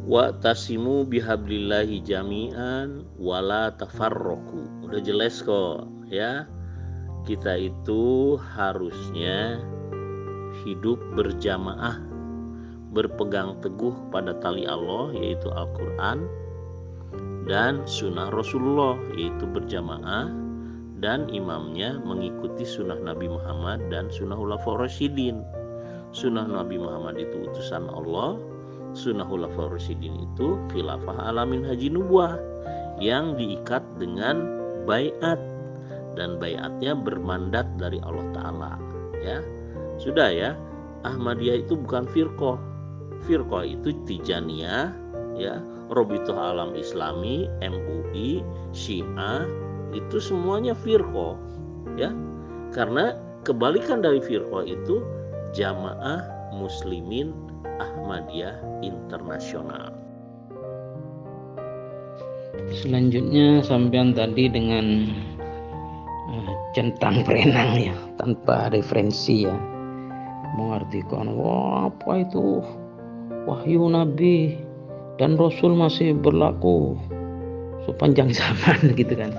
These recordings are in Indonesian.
Wa tasimu bihablillahi jami'an wala tafarroku. Udah jelas kok ya. Kita itu harusnya hidup berjamaah, berpegang teguh pada tali Allah yaitu Al-Quran dan sunnah Rasulullah yaitu berjamaah, dan imamnya mengikuti sunnah Nabi Muhammad dan sunnah Khulafaur Rasyidin. Sunnah Nabi Muhammad itu utusan Allah, sunnah Khulafaur Rasyidin itu khilafah alamin haji nubuah yang diikat dengan baiat, dan baiatnya bermandat dari Allah Ta'ala ya. Sudah ya, Ahmadiyah itu bukan firqah. Firqah itu Tijaniyah ya, Robitoh Alam Islami, MUI, Syiah, itu semuanya firqah ya. Karena kebalikan dari firqah itu Jamaah Muslimin Ahmadiyah Internasional. Selanjutnya sampean tadi dengan centang perenang ya, tanpa referensi ya, mengartikan wah apa itu wahyu Nabi dan Rasul masih berlaku sepanjang zaman gitu kan.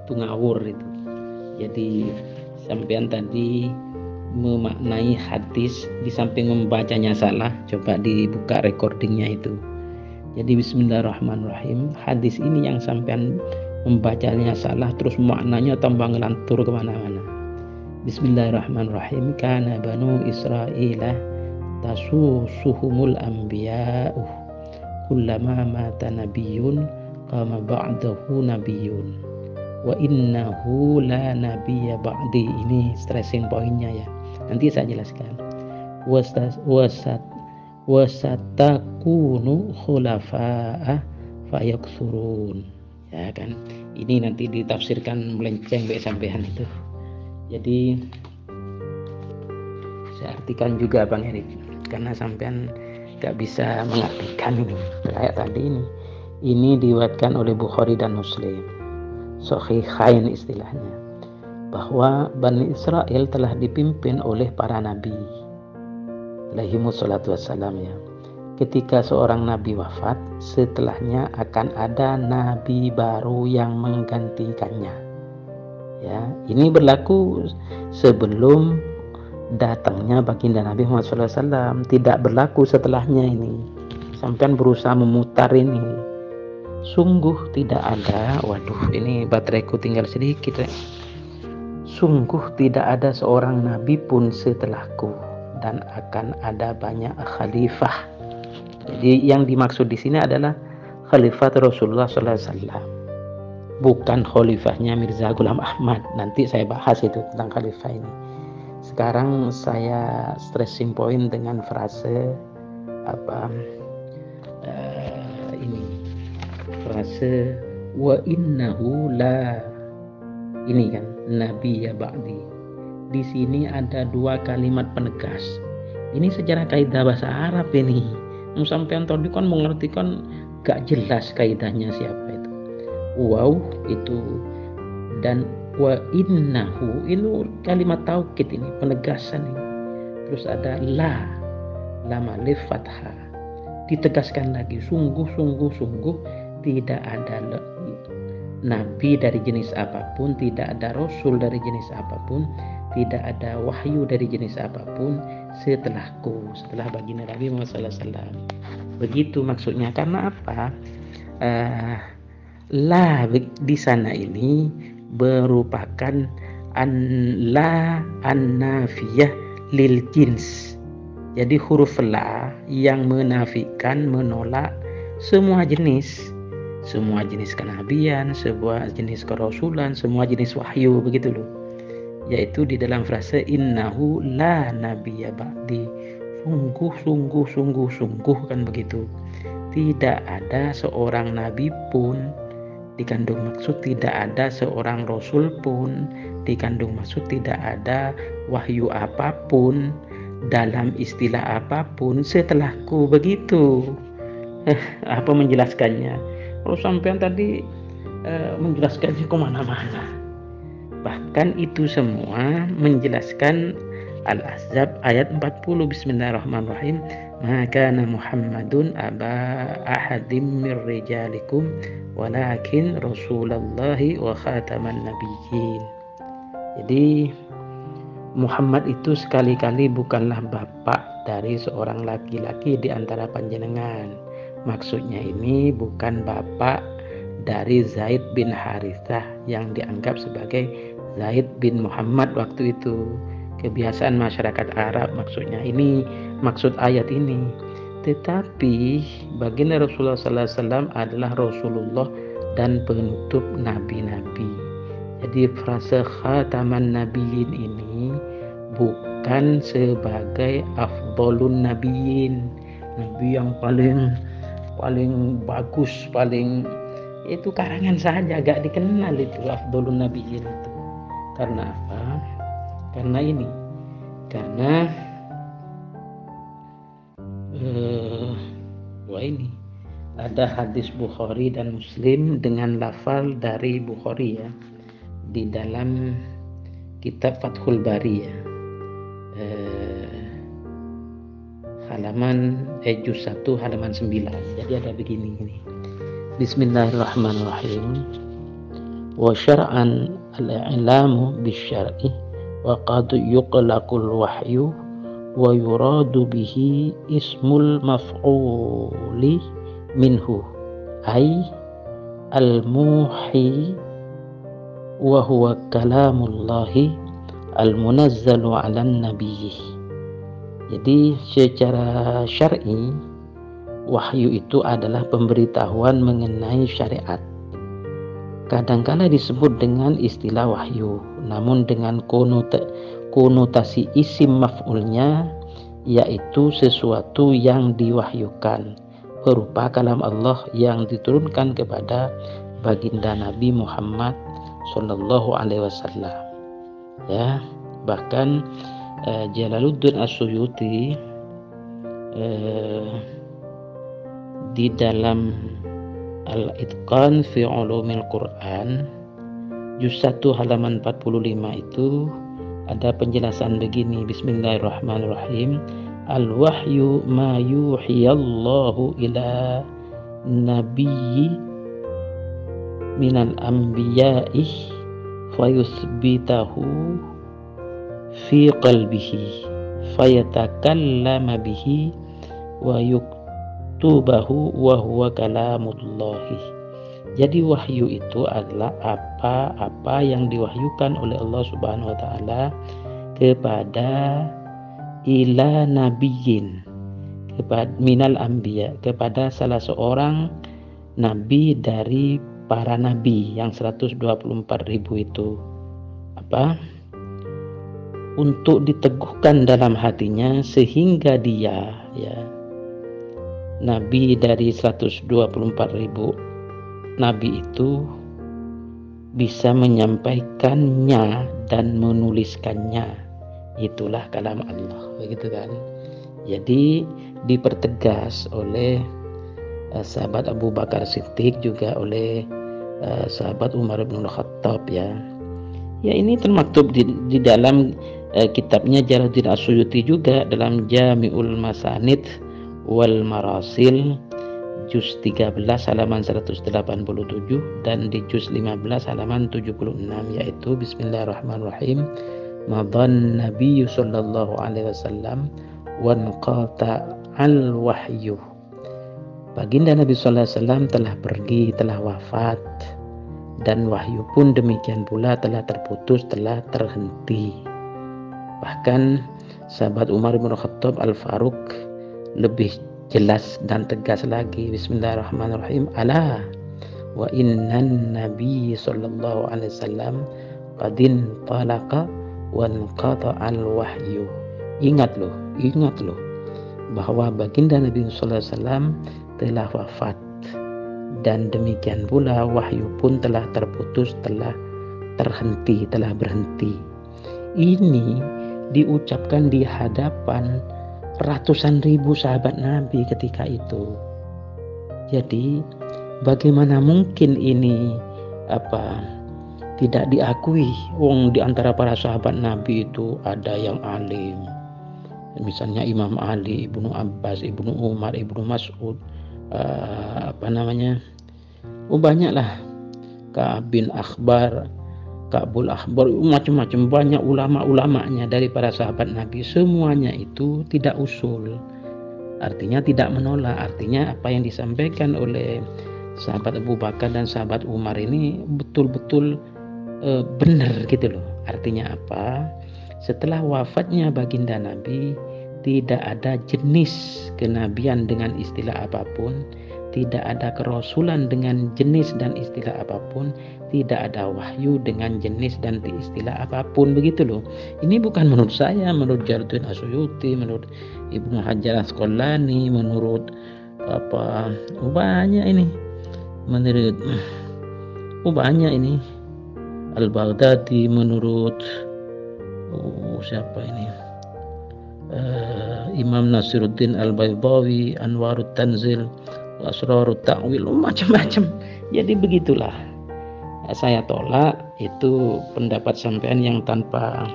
Itu ngawur itu. Jadi sampean tadi memaknai hadis di samping membacanya salah. Coba dibuka recordingnya itu. Jadi bismillahirrahmanirrahim, hadis ini yang sampean membacanya salah terus maknanya tambah ngelantur kemana-mana. Bismillahirrahmanirrahim. Kana banu Israila tasusuhumul anbiya'u kullama mata nabiyyun qama ba'dahu nabiyyun wa innahu la nabiyya ba'di. Ini stressing pointnya ya, nanti saya jelaskan. Wasatakunu khulafa'a fayaksurun ya kan. Ini nanti ditafsirkan melenceng sampean itu. Jadi saya artikan juga Bang Erik, karena sampean gak bisa mengartikan ini kayak tadi ini. Ini diriwayatkan oleh Bukhari dan Muslim, Sahihain istilahnya, bahwa Bani Israel telah dipimpin oleh para nabi alaihimus salatu wassalam ya. Ketika seorang nabi wafat, setelahnya akan ada nabi baru yang menggantikannya ya. Ini berlaku sebelum datangnya baginda Nabi Muhammad SAW, tidak berlaku setelahnya. Ini sampean berusaha memutar ini, sungguh tidak ada, waduh ini bateraiku tinggal sedikit ya. Sungguh tidak ada seorang nabi pun setelahku, dan akan ada banyak khalifah. Jadi yang dimaksud di sini adalah khalifat Rasulullah SAW, bukan khalifahnya Mirza Ghulam Ahmad. Nanti saya bahas itu tentang khalifah ini. Sekarang saya stressing point dengan frase ini, frase wa innahu la, ini kan nabi ya ba'di. Di sini ada dua kalimat penegas. Ini secara kaidah bahasa Arab ini. Sampean tadi kan mengertikan gak jelas kaidahnya siapa itu. Wow itu, dan wa innahu itu kalimat taukid ini, penegasan ini. Terus ada lam alif fathah, ditegaskan lagi, sungguh tidak ada nabi dari jenis apapun, tidak ada rasul dari jenis apapun, tidak ada wahyu dari jenis apapun setelahku, setelah baginda Nabi Muhammad SAW. Begitu maksudnya. Karena apa? La di sana ini merupakan an-nafiyah lil jins. Jadi huruf la yang menafikan, menolak semua jenis kenabian, semua jenis kerasulan, semua jenis wahyu, begitu loh. Yaitu di dalam frase innahu la nabiyya ba'di, sungguh kan begitu. Tidak ada seorang nabi pun, dikandung maksud tidak ada seorang rasul pun, dikandung maksud tidak ada wahyu apapun dalam istilah apapun setelahku, begitu. Apa menjelaskannya? Kalau sampean tadi menjelaskannya kemana-mana. Bahkan itu semua menjelaskan Al-Ahzab ayat 40. Bismillahirrahmanirrahim. ma kana Muhammadun aba ahadim mir rijalikum walakin rasulallahi wa khataman nabiyyin. Jadi Muhammad itu sekali-kali bukanlah bapak dari seorang laki-laki di antara panjenengan. Maksudnya ini bukan bapak dari Zaid bin Harithah yang dianggap sebagai Zaid bin Muhammad waktu itu. Kebiasaan masyarakat Arab maksudnya ini, maksud ayat ini. Tetapi baginda Rasulullah SAW adalah Rasulullah dan penutup nabi-nabi. Jadi frase khataman nabiyyin ini bukan sebagai afdolun nabiyyin, nabi yang paling bagus, paling itu karangan saja, gak dikenal itu afdolun nabiyyin itu. Karena apa? Karena ini ada hadis Bukhari dan Muslim dengan lafal dari Bukhari ya, di dalam kitab Fathul Bari ya, halaman juz 1 halaman 9. Jadi ada begini ini. Bismillahirrahmanirrahim. Wa syar'an al-i'lamu bisyar'i wa qad yuqlaqul wahyu wa yuradu bihi ismul maf'uli minhu ay al-muhi wa huwa kalamullahi al-munazzalu 'alan nabiyyi. Jadi secara syar'i wahyu itu adalah pemberitahuan mengenai syariat. Kadangkala disebut dengan istilah wahyu, namun dengan konotasi isim maf'ulnya, yaitu sesuatu yang diwahyukan berupa kalam Allah yang diturunkan kepada baginda Nabi Muhammad Sallallahu Alaihi Wasallam. Ya, bahkan Jalaluddin As-Suyuti di dalam Al-Itqan fi Ulumil Quran juz 1 halaman 45 itu ada penjelasan begini. Bismillahirrahmanirrahim. Al-wahyu ma yuhiyallahu ila nabiyyi minal anbiya'i fayusbitahu fi qalbihi fayatakallama bihi wa tubahu wa huwa kalamullahi. Jadi wahyu itu adalah apa-apa yang diwahyukan oleh Allah Subhanahu wa taala kepada ila nabiyyin, kepada minal anbiya, kepada salah seorang nabi dari para nabi yang 124.000 itu. Apa? Untuk diteguhkan dalam hatinya sehingga dia ya nabi dari 124.000 nabi itu bisa menyampaikannya dan menuliskannya. Itulah kalam Allah, begitu kan? Jadi dipertegas oleh sahabat Abu Bakar Siddiq, juga oleh sahabat Umar bin Khattab ya. Ya, ini termaktub di dalam kitabnya Jalaluddin As-Suyuti juga dalam Jami'ul Masanid wal Marasil juz 13 halaman 187 dan di juz 15 halaman 76, yaitu bismillahirrahmanirrahim. Madan Nabi sallallahu alaihi wasallam wan qata al wahyu. Baginda Nabi sallallahu alaihi wasallam telah pergi, telah wafat, dan wahyu pun demikian pula telah terputus, telah terhenti. Bahkan sahabat Umar bin Khattab Al-Faruq lebih jelas dan tegas lagi. Bismillahirrahmanirrahim. Ala wa innan nabi sallallahu alaihi wasallam qadin talaqa wa anqata al-wahyu. Ingat loh bahwa baginda Nabi sallallahu alaihi wasallam telah wafat, dan demikian pula wahyu pun telah terputus, telah terhenti, telah berhenti. Ini diucapkan di hadapan ratusan ribu sahabat Nabi ketika itu. Jadi bagaimana mungkin ini tidak diakui? Wong di antara para sahabat Nabi itu ada yang alim, misalnya Imam Ali, Ibnu Abbas, Ibnu Umar, Ibnu Mas'ud, banyaklah, Ka'ab bin Akhbar, Ka'bul Akhbar, macam-macam, banyak ulama-ulamanya dari para sahabat Nabi. Semuanya itu tidak usul, artinya tidak menolak, artinya apa yang disampaikan oleh sahabat Abu Bakar dan sahabat Umar ini betul-betul benar gitu loh. Artinya apa? Setelah wafatnya baginda Nabi, tidak ada jenis kenabian dengan istilah apapun, tidak ada kerasulan dengan jenis dan istilah apapun, tidak ada wahyu dengan jenis dan istilah apapun, begitu loh. Ini bukan menurut saya, menurut Jalaluddin As-Suyuti, menurut Ibnu Hajar Asqalani, menurut banyak ini, menurut banyak ini, Al-Baghdadi, menurut siapa ini, Imam Nasiruddin Al-Baydawi, Anwarut Tanzil, Asrarut Ta'wil, macam-macam. Jadi begitulah, saya tolak itu pendapat sampean yang tanpa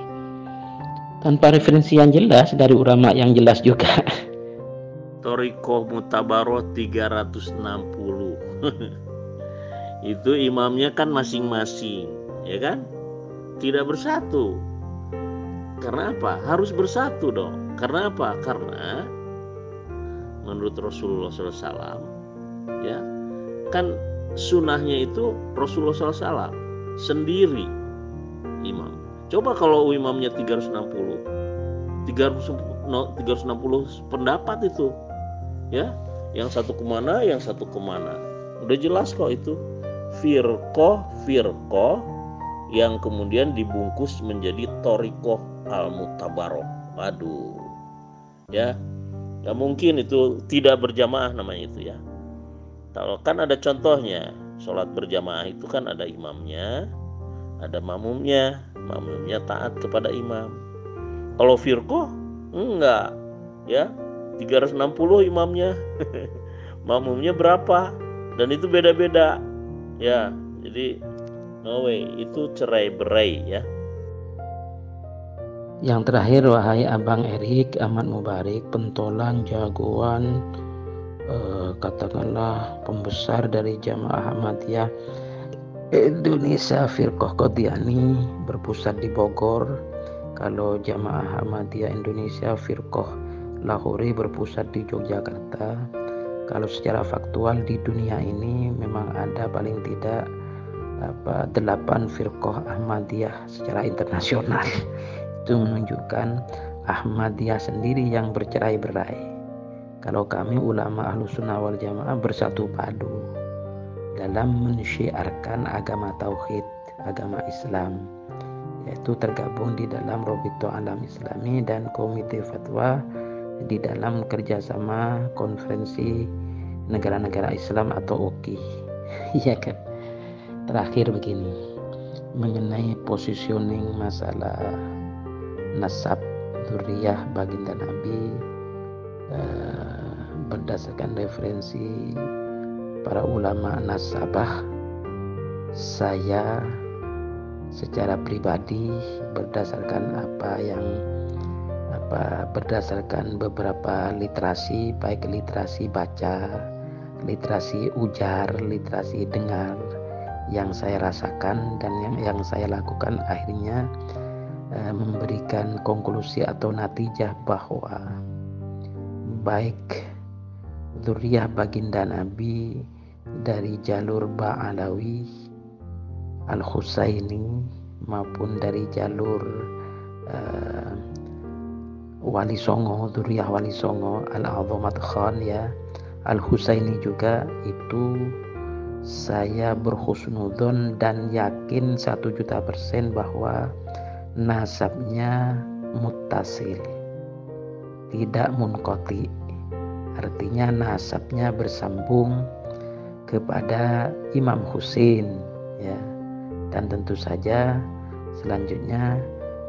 referensi yang jelas dari ulama yang jelas juga. Thariqah Mutabaroh 360. Itu imamnya kan masing-masing, ya kan? Tidak bersatu. Karena apa? Harus bersatu dong. Karena apa? Karena menurut Rasulullah SAW, ya kan sunnahnya itu Rasulullah SAW sendiri imam. Coba kalau imamnya 360 pendapat itu, ya, yang satu kemana, yang satu kemana, udah jelas kok itu firqah yang kemudian dibungkus menjadi Thariqah Al-Mutabaroh. Waduh, ya, nggak mungkin itu tidak berjamaah namanya itu, ya. Kalau kan ada contohnya, sholat berjamaah itu kan ada imamnya, ada makmumnya taat kepada imam. Kalau firqah enggak, ya, 360 imamnya, makmumnya berapa, dan itu beda-beda, ya. Jadi no way, itu cerai-berai, ya. Yang terakhir, wahai Abang Erik Ahmad Mubarik, pentolan, jagoan, katakanlah pembesar dari Jamaah Ahmadiyah Indonesia Firqah Qadiani berpusat di Bogor. Kalau Jamaah Ahmadiyah Indonesia Firqah Lahori berpusat di Yogyakarta. Kalau secara faktual di dunia ini memang ada paling tidak 8 firqah Ahmadiyah secara internasional. Itu menunjukkan Ahmadiyah sendiri yang bercerai-berai. Kalau kami ulama Ahlussunnah wal Jamaah bersatu padu dalam mensyiarkan agama tauhid, agama Islam, yaitu tergabung di dalam Robito Alam Islami dan Komite Fatwa di dalam kerjasama Konferensi Negara-Negara Islam atau OKI. Iya kan? Terakhir begini, mengenai positioning masalah nasab dzurriyyah baginda Nabi berdasarkan referensi para ulama nasabah, saya secara pribadi berdasarkan berdasarkan beberapa literasi, baik literasi baca, literasi ujar, literasi dengar yang saya rasakan dan yang saya lakukan, akhirnya memberikan konklusi atau natijah bahwa baik dzurriyyah baginda Nabi dari jalur Ba'alawi, Al-Husaini, maupun dari jalur Wali Songo, dzurriyyah Wali Songo, Al-Azamat Khan, ya, Al-Husaini juga, itu saya berhusnudzon dan yakin 1.000.000% bahwa nasabnya muttasil, tidak munqati. Artinya nasabnya bersambung kepada Imam Husain, ya, dan tentu saja selanjutnya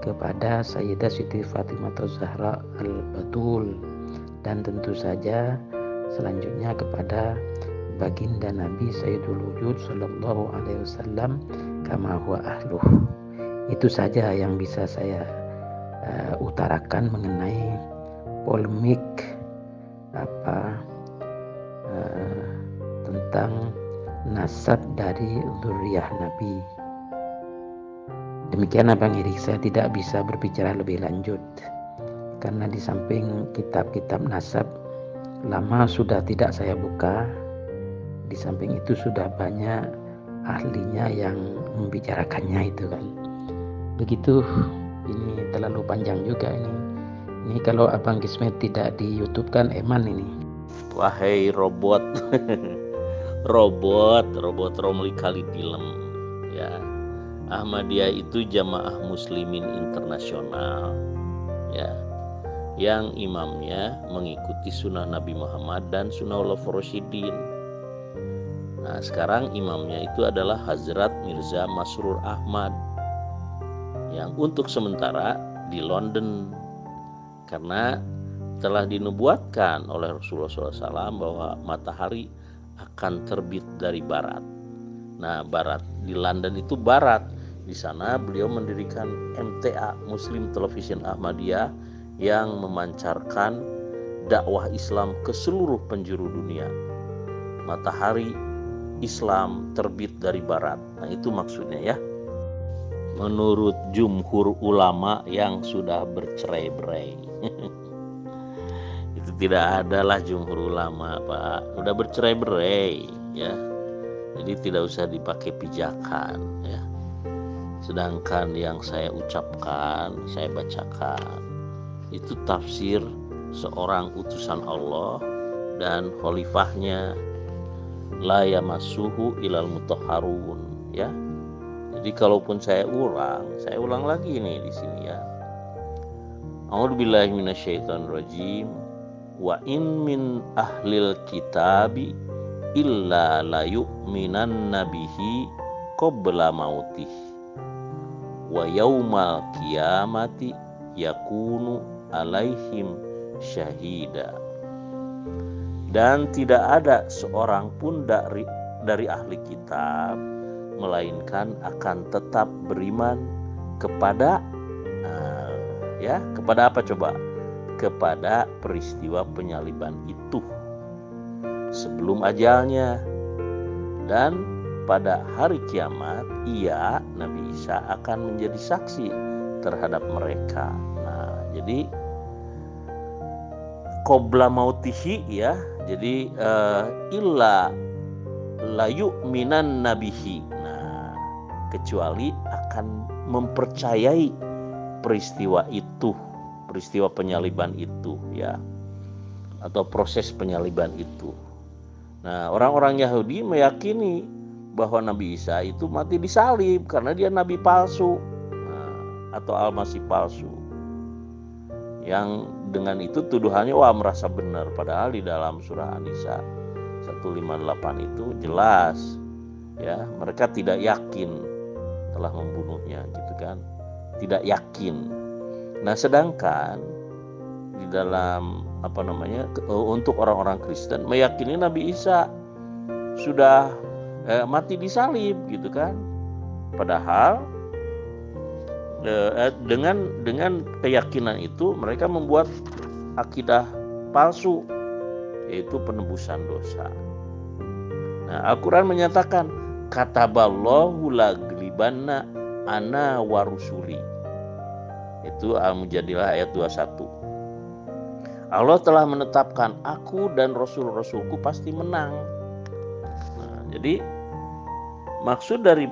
kepada Sayyidah Siti Fatimah Zahra Al-Batul, dan tentu saja selanjutnya kepada baginda Nabi Sayyidul Wujud Sallallahu Alaihi Wasallam kama huwa ahluh. Itu saja yang bisa saya utarakan mengenai polemik tentang nasab dari dzurriyyah Nabi. Demikian Abang Erik, saya tidak bisa berbicara lebih lanjut karena di samping kitab-kitab nasab lama sudah tidak saya buka, di samping itu sudah banyak ahlinya yang membicarakannya itu kan. Begitu, ini terlalu panjang juga ini. Ini kalau Abang Kismet tidak di YouTube kan eman ini. Wahai robot, robot Romli kali film, ya. Ahmadiyah itu Jamaah Muslimin Internasional, ya, yang imamnya mengikuti sunnah Nabi Muhammad dan sunnah Khulafaur Rasyidin. Nah, sekarang imamnya itu adalah Hazrat Mirza Masrur Ahmad yang untuk sementara di London, karena telah dinubuatkan oleh Rasulullah SAW bahwa matahari akan terbit dari barat. Nah, barat di London itu barat. Di sana beliau mendirikan MTA, Muslim Television Ahmadiyah, yang memancarkan dakwah Islam ke seluruh penjuru dunia. Matahari Islam terbit dari barat. Nah, itu maksudnya ya. Menurut jumhur ulama yang sudah bercerai-berai. Itu tidak adalah jumhur ulama, Pak. Udah bercerai-berai, ya. Jadi tidak usah dipakai pijakan, ya. Sedangkan yang saya ucapkan, saya bacakan, itu tafsir seorang utusan Allah dan khalifahnya, la yamassuhu ilal mutahharun, ya. Jadi kalaupun saya ulang lagi nih di sini ya. A'udzubillahi minasyaitonirrajim. Wa in min ahlil kitabi illa la yu'minanna bihi qabla mautih wa yaumal qiyamati yakunu alaihim syahida. Dan tidak ada seorang pun dari ahli kitab melainkan akan tetap beriman kepada kepada apa coba? Kepada peristiwa penyaliban itu sebelum ajalnya, dan pada hari kiamat ia, Nabi Isa, akan menjadi saksi terhadap mereka. Nah, jadi qabla mautihi, ya. Jadi illa la yu'minan nabihi. Nah, kecuali akan mempercayai peristiwa itu, peristiwa penyaliban itu, ya, atau proses penyaliban itu. Nah, orang-orang Yahudi meyakini bahwa Nabi Isa itu mati disalib karena dia nabi palsu, atau almasih palsu. Yang dengan itu tuduhannya merasa benar, padahal di dalam surah An-Nisa 158 itu jelas, ya, mereka tidak yakin telah membunuhnya, gitu kan, tidak yakin. Nah, sedangkan di dalam untuk orang-orang Kristen meyakini Nabi Isa sudah mati disalib, gitu kan. Padahal dengan keyakinan itu mereka membuat akidah palsu, yaitu penebusan dosa. Nah, Al-Quran menyatakan kataballahu laglibanna ana wa rusuli. Itu Al-Mujadilah ayat 21. Allah telah menetapkan aku dan rasul-rasulku pasti menang. Nah, jadi maksud dari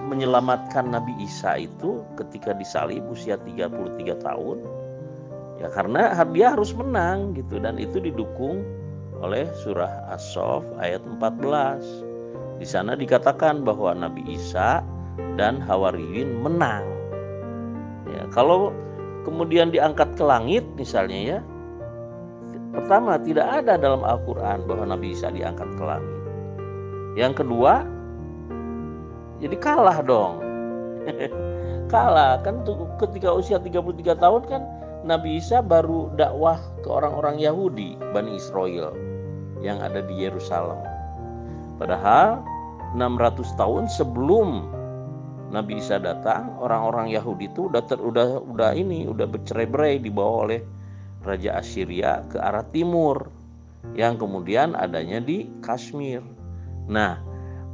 menyelamatkan Nabi Isa itu ketika disalib usia 33 tahun, ya, karena dia harus menang, gitu, dan itu didukung oleh surah As-Saff ayat 14. Di sana dikatakan bahwa Nabi Isa dan Hawariyun menang. Ya, kalau kemudian diangkat ke langit misalnya, ya, pertama, tidak ada dalam Al-Quran bahwa Nabi Isa diangkat ke langit. Yang kedua, jadi kalah dong. Kalah kan ketika usia 33 tahun kan Nabi Isa baru dakwah ke orang-orang Yahudi, Bani Israel yang ada di Yerusalem. Padahal 600 tahun sebelum Nabi Isa datang, orang-orang Yahudi itu udah bercerai-berai dibawa oleh Raja Assyria ke arah timur, yang kemudian adanya di Kashmir. Nah,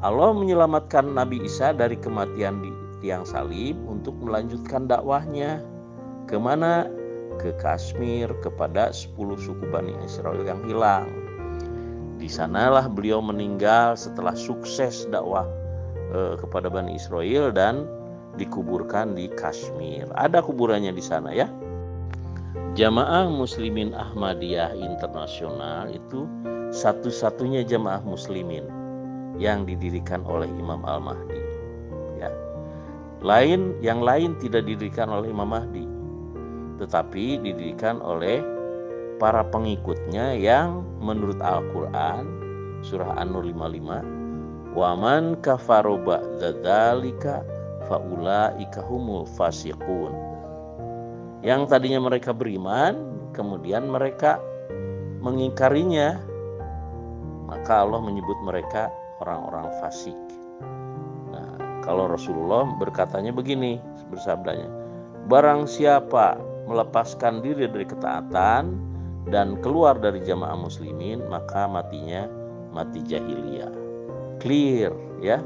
Allah menyelamatkan Nabi Isa dari kematian di tiang salib untuk melanjutkan dakwahnya. Kemana? Ke Kashmir, kepada 10 suku Bani Israel yang hilang. Di sanalah beliau meninggal setelah sukses dakwah kepada Bani Israel dan dikuburkan di Kashmir. Ada kuburannya di sana ya. Jamaah Muslimin Ahmadiyah Internasional itu satu-satunya jamaah muslimin yang didirikan oleh Imam Al-Mahdi. Ya. Yang lain tidak didirikan oleh Imam Mahdi, tetapi didirikan oleh para pengikutnya yang menurut Al-Quran surah An-Nur 55, wa man kafaru ba'da dzalika faulaika humul fasiqun. Yang tadinya mereka beriman, kemudian mereka mengingkarinya, maka Allah menyebut mereka orang-orang fasik. Nah, kalau Rasulullah berkatanya begini, bersabdanya, barang siapa melepaskan diri dari ketaatan dan keluar dari jamaah muslimin, maka matinya mati jahiliyah. Clear ya.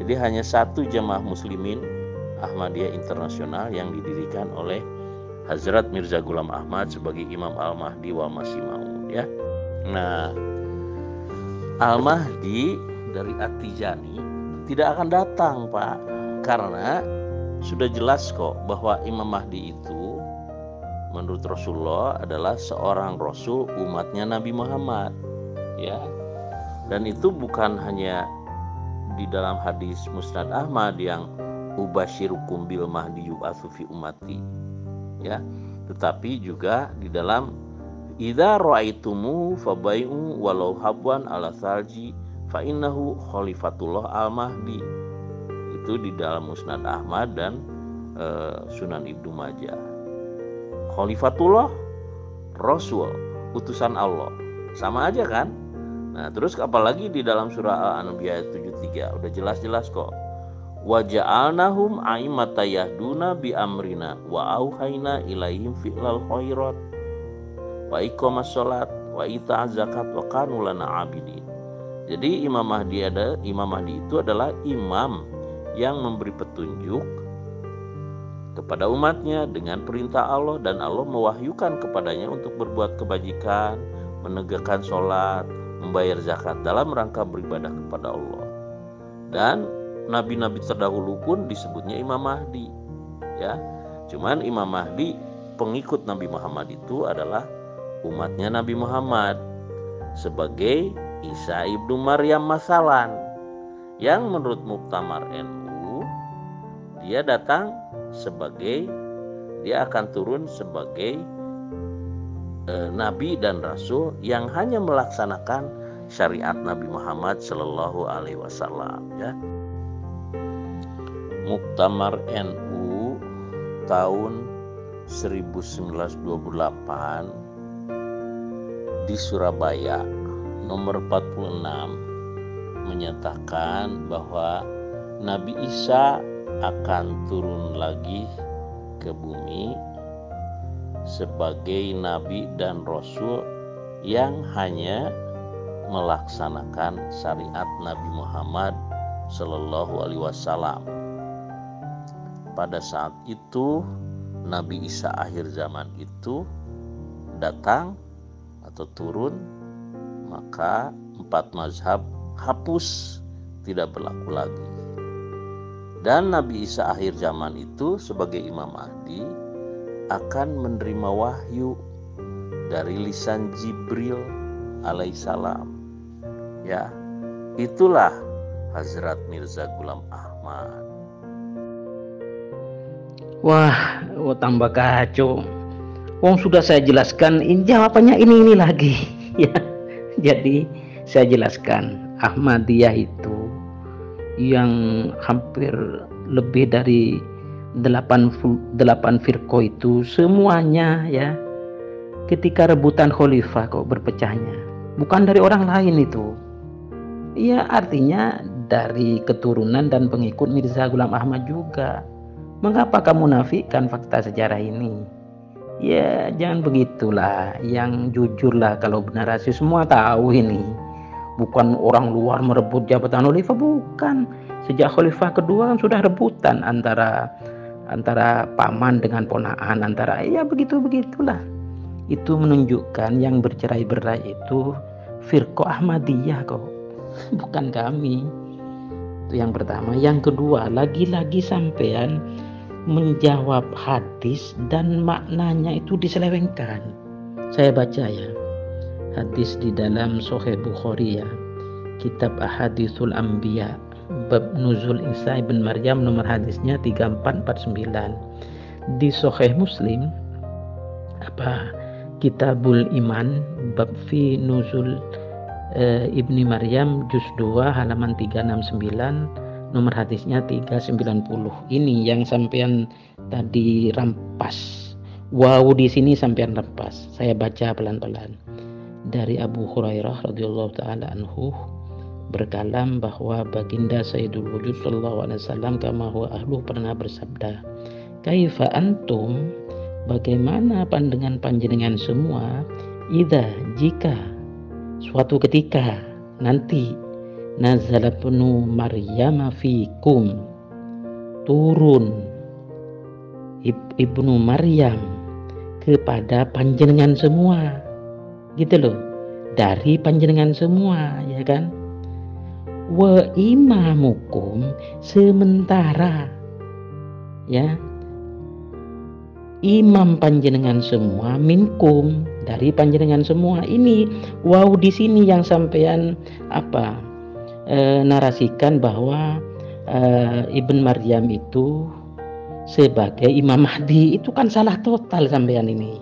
Jadi hanya satu jamaah muslimin Ahmadiyah Internasional yang didirikan oleh Hazrat Mirza Ghulam Ahmad sebagai Imam Al-Mahdi wal Masih Maud ya. Nah, Al-Mahdi dari At-Tijani tidak akan datang, Pak, karena sudah jelas kok bahwa Imam Mahdi itu menurut Rasulullah adalah seorang rasul umatnya Nabi Muhammad ya. Dan itu bukan hanya di dalam hadis Musnad Ahmad yang ubasyirukum bil mahdi yub'atsu fi ummati ya, tetapi juga di dalam idza ra'aitumu fabai'u walau habwan ala salji fa innahu khalifatullah al-mahdi. Itu di dalam Musnad Ahmad dan Sunan Ibnu Majah. Khalifatullah, Rasul, utusan Allah, sama aja kan? Nah, terus apalagi di dalam surah Al-Anbiya 73 udah jelas-jelas kok. Wa ja'alnahum a'immata yahduna bi amrina wa auhayna ilaihim fi'lal khairat wa iqamas shalat wa ita'az zakat wa kanu lana 'abidin. Jadi Imam Mahdi itu adalah imam yang memberi petunjuk kepada umatnya dengan perintah Allah, dan Allah mewahyukan kepadanya untuk berbuat kebajikan, menegakkan sholat, membayar zakat dalam rangka beribadah kepada Allah. Dan nabi-nabi terdahulu pun disebutnya Imam Mahdi ya. Cuman Imam Mahdi pengikut Nabi Muhammad itu adalah umatnya Nabi Muhammad sebagai Isa ibnu Maryam masalan, yang menurut Muktamar NU dia akan turun sebagai nabi dan rasul yang hanya melaksanakan syariat Nabi Muhammad Shallallahu Alaihi Wasallam ya. Muktamar NU tahun 1928 di Surabaya nomor 46 menyatakan bahwa Nabi Isa akan turun lagi ke bumi sebagai nabi dan rasul yang hanya melaksanakan syariat Nabi Muhammad Shallallahu Alaihi Wasallam. Pada saat itu Nabi Isa akhir zaman itu datang atau turun, maka 4 mazhab hapus, tidak berlaku lagi. Dan Nabi Isa akhir zaman itu sebagai Imam Mahdi akan menerima wahyu dari lisan Jibril alaihissalam ya. Itulah Hazrat Mirza Ghulam Ahmad. Wah, tambah kacau. Sudah saya jelaskan, ini jawabannya ini lagi ya. Jadi saya jelaskan, Ahmadiyah itu yang hampir lebih dari 8 firqah itu semuanya ya, ketika rebutan khalifah kok berpecahnya, bukan dari orang lain itu Iya, artinya dari keturunan dan pengikut Mirza Ghulam Ahmad juga. Mengapa kamu nafikan fakta sejarah ini? Ya, jangan begitulah. Yang jujurlah kalau narasi semua tahu ini. Bukan orang luar merebut jabatan khalifah, bukan. Sejak khalifah kedua kan sudah rebutan antara paman dengan ponaan, antara ya begitulah. Itu menunjukkan yang bercerai-berai itu Firqah Ahmadiyah kok, bukan kami. Itu yang pertama. Yang kedua, lagi-lagi sampean menjawab hadis dan maknanya itu diselewengkan. Saya baca ya, hadis di dalam Sahih Bukhari ya, kitab Ahaditsul Anbiya, bab nuzul Isa ibn Maryam, nomor hadisnya 3449. Di Sahih Muslim Kitabul Iman, bab fi nuzul Ibni Maryam, juz 2 halaman 369, nomor hadisnya 390. Ini yang sampean tadi rampas. Wow, di sini sampean rampas. Saya baca pelan-pelan. Dari Abu Hurairah radhiyallahu taala anhu berkalam bahwa baginda Sayyidul Wujud sallallahu alaihi wasallam kama huwa ahlu pernah bersabda, "Kaifa antum, bagaimana pandangan panjenengan semua, jika suatu ketika nanti nazalat ibnu Maryam fikum, turun ibnu Maryam kepada panjenengan semua," gitu loh, dari panjenengan semua, ya kan? Wa imamukum, sementara ya imam panjenengan semua, minkum, dari panjenengan semua. Ini wow, di sini yang sampean narasikan bahwa Ibn Maryam itu sebagai Imam Mahdi, itu kan salah total sampean ini.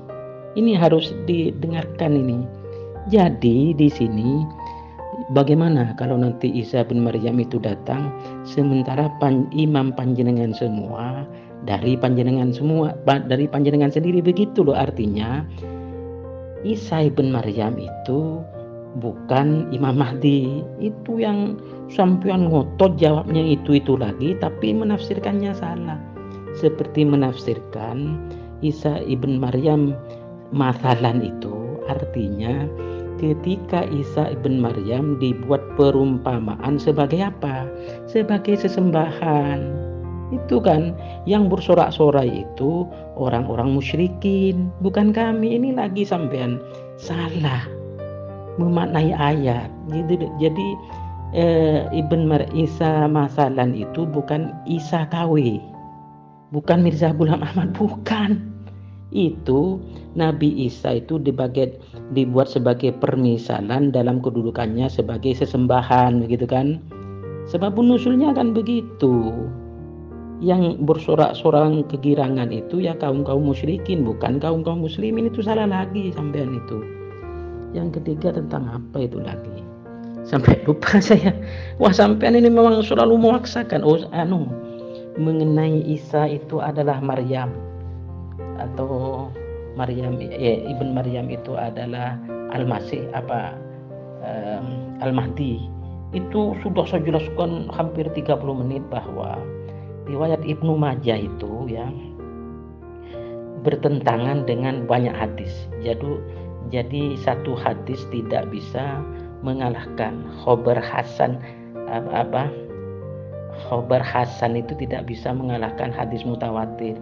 Ini harus didengarkan ini. Jadi di sini bagaimana kalau nanti Isa bin Maryam itu datang sementara imam panjenengan semua dari panjenengan sendiri, begitu loh. Artinya Isa bin Maryam itu bukan Imam Mahdi. Itu yang sampean ngotot jawabnya itu lagi, tapi menafsirkannya salah. Seperti menafsirkan Isa ibn Maryam masalan itu artinya ketika Isa ibn Maryam dibuat perumpamaan sebagai apa? Sebagai sesembahan. Itu kan yang bersorak-sorai itu orang-orang musyrikin, bukan kami. Ini lagi sampean salah memaknai ayat. Jadi Isa masalan itu bukan Isa KW, bukan Mirza Ghulam Ahmad, bukan. Itu Nabi Isa itu dibuat sebagai permisalan dalam kedudukannya sebagai sesembahan, begitu kan? Sebab nusulnya kan begitu. Yang bersorak-sorak kegirangan itu ya kaum-kaum musyrikin, bukan kaum-kaum muslimin. Itu salah lagi sampean itu. Yang ketiga tentang apa itu lagi? Sampai lupa saya. Wah, sampean ini memang selalu memaksakan. Mengenai Isa itu adalah Maryam, atau Maryam Ibn Maryam itu adalah Al-Masih Al-Mahdi. Itu sudah saya jelaskan hampir 30 menit bahwa riwayat Ibnu Majah itu ya bertentangan dengan banyak hadis. Jadi satu hadis tidak bisa mengalahkan khobar Hasan. Khobar Hasan itu tidak bisa mengalahkan hadis mutawatir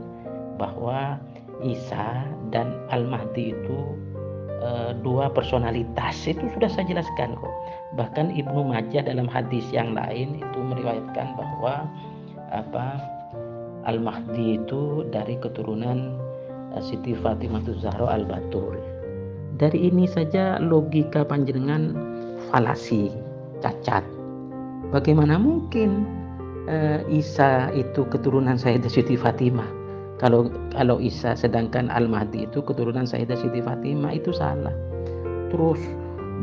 bahwa Isa dan Al-Mahdi itu dua personalitas. Itu sudah saya jelaskan kok. Bahkan Ibnu Majah dalam hadis yang lain itu meriwayatkan bahwa Al-Mahdi itu dari keturunan Siti Fatimah Zahra Al-Batul. Dari ini saja logika panjenengan falasi, cacat. Bagaimana mungkin Isa itu keturunan Sayyidah Siti Fatimah? Kalau Isa, sedangkan Al-Mahdi itu keturunan Sayyidah Siti Fatimah, itu salah. Terus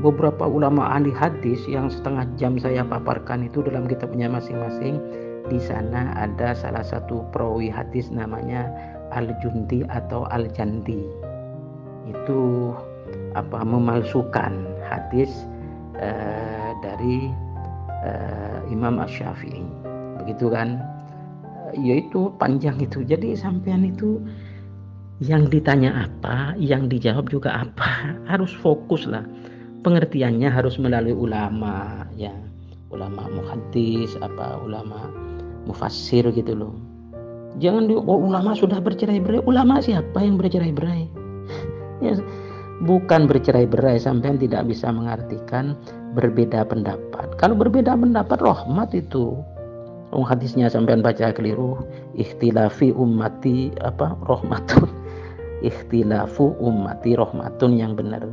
beberapa ulama ahli hadis yang setengah jam saya paparkan itu dalam kitabnya masing-masing. Di sana ada salah satu perawi hadis namanya Al-Jundi atau Al-Jandi. Itu memalsukan hadis dari Imam Asy-Syafi'i. Begitu kan? Yaitu panjang itu. Jadi sampean itu yang ditanya apa, yang dijawab juga apa. Harus fokus lah. Pengertiannya harus melalui ulama, ya. Ulama muhaddis, ulama mufassir gitu loh. Jangan ulama sudah bercerai-berai. Ulama siapa yang bercerai-berai? Ya, bukan bercerai-berai, sampean tidak bisa mengartikan berbeda pendapat. Kalau berbeda pendapat rahmat itu. Hadisnya sampean baca keliru. Ikhtilafi ummati rahmatun. Ikhtilafu ummati rahmatun, yang benar.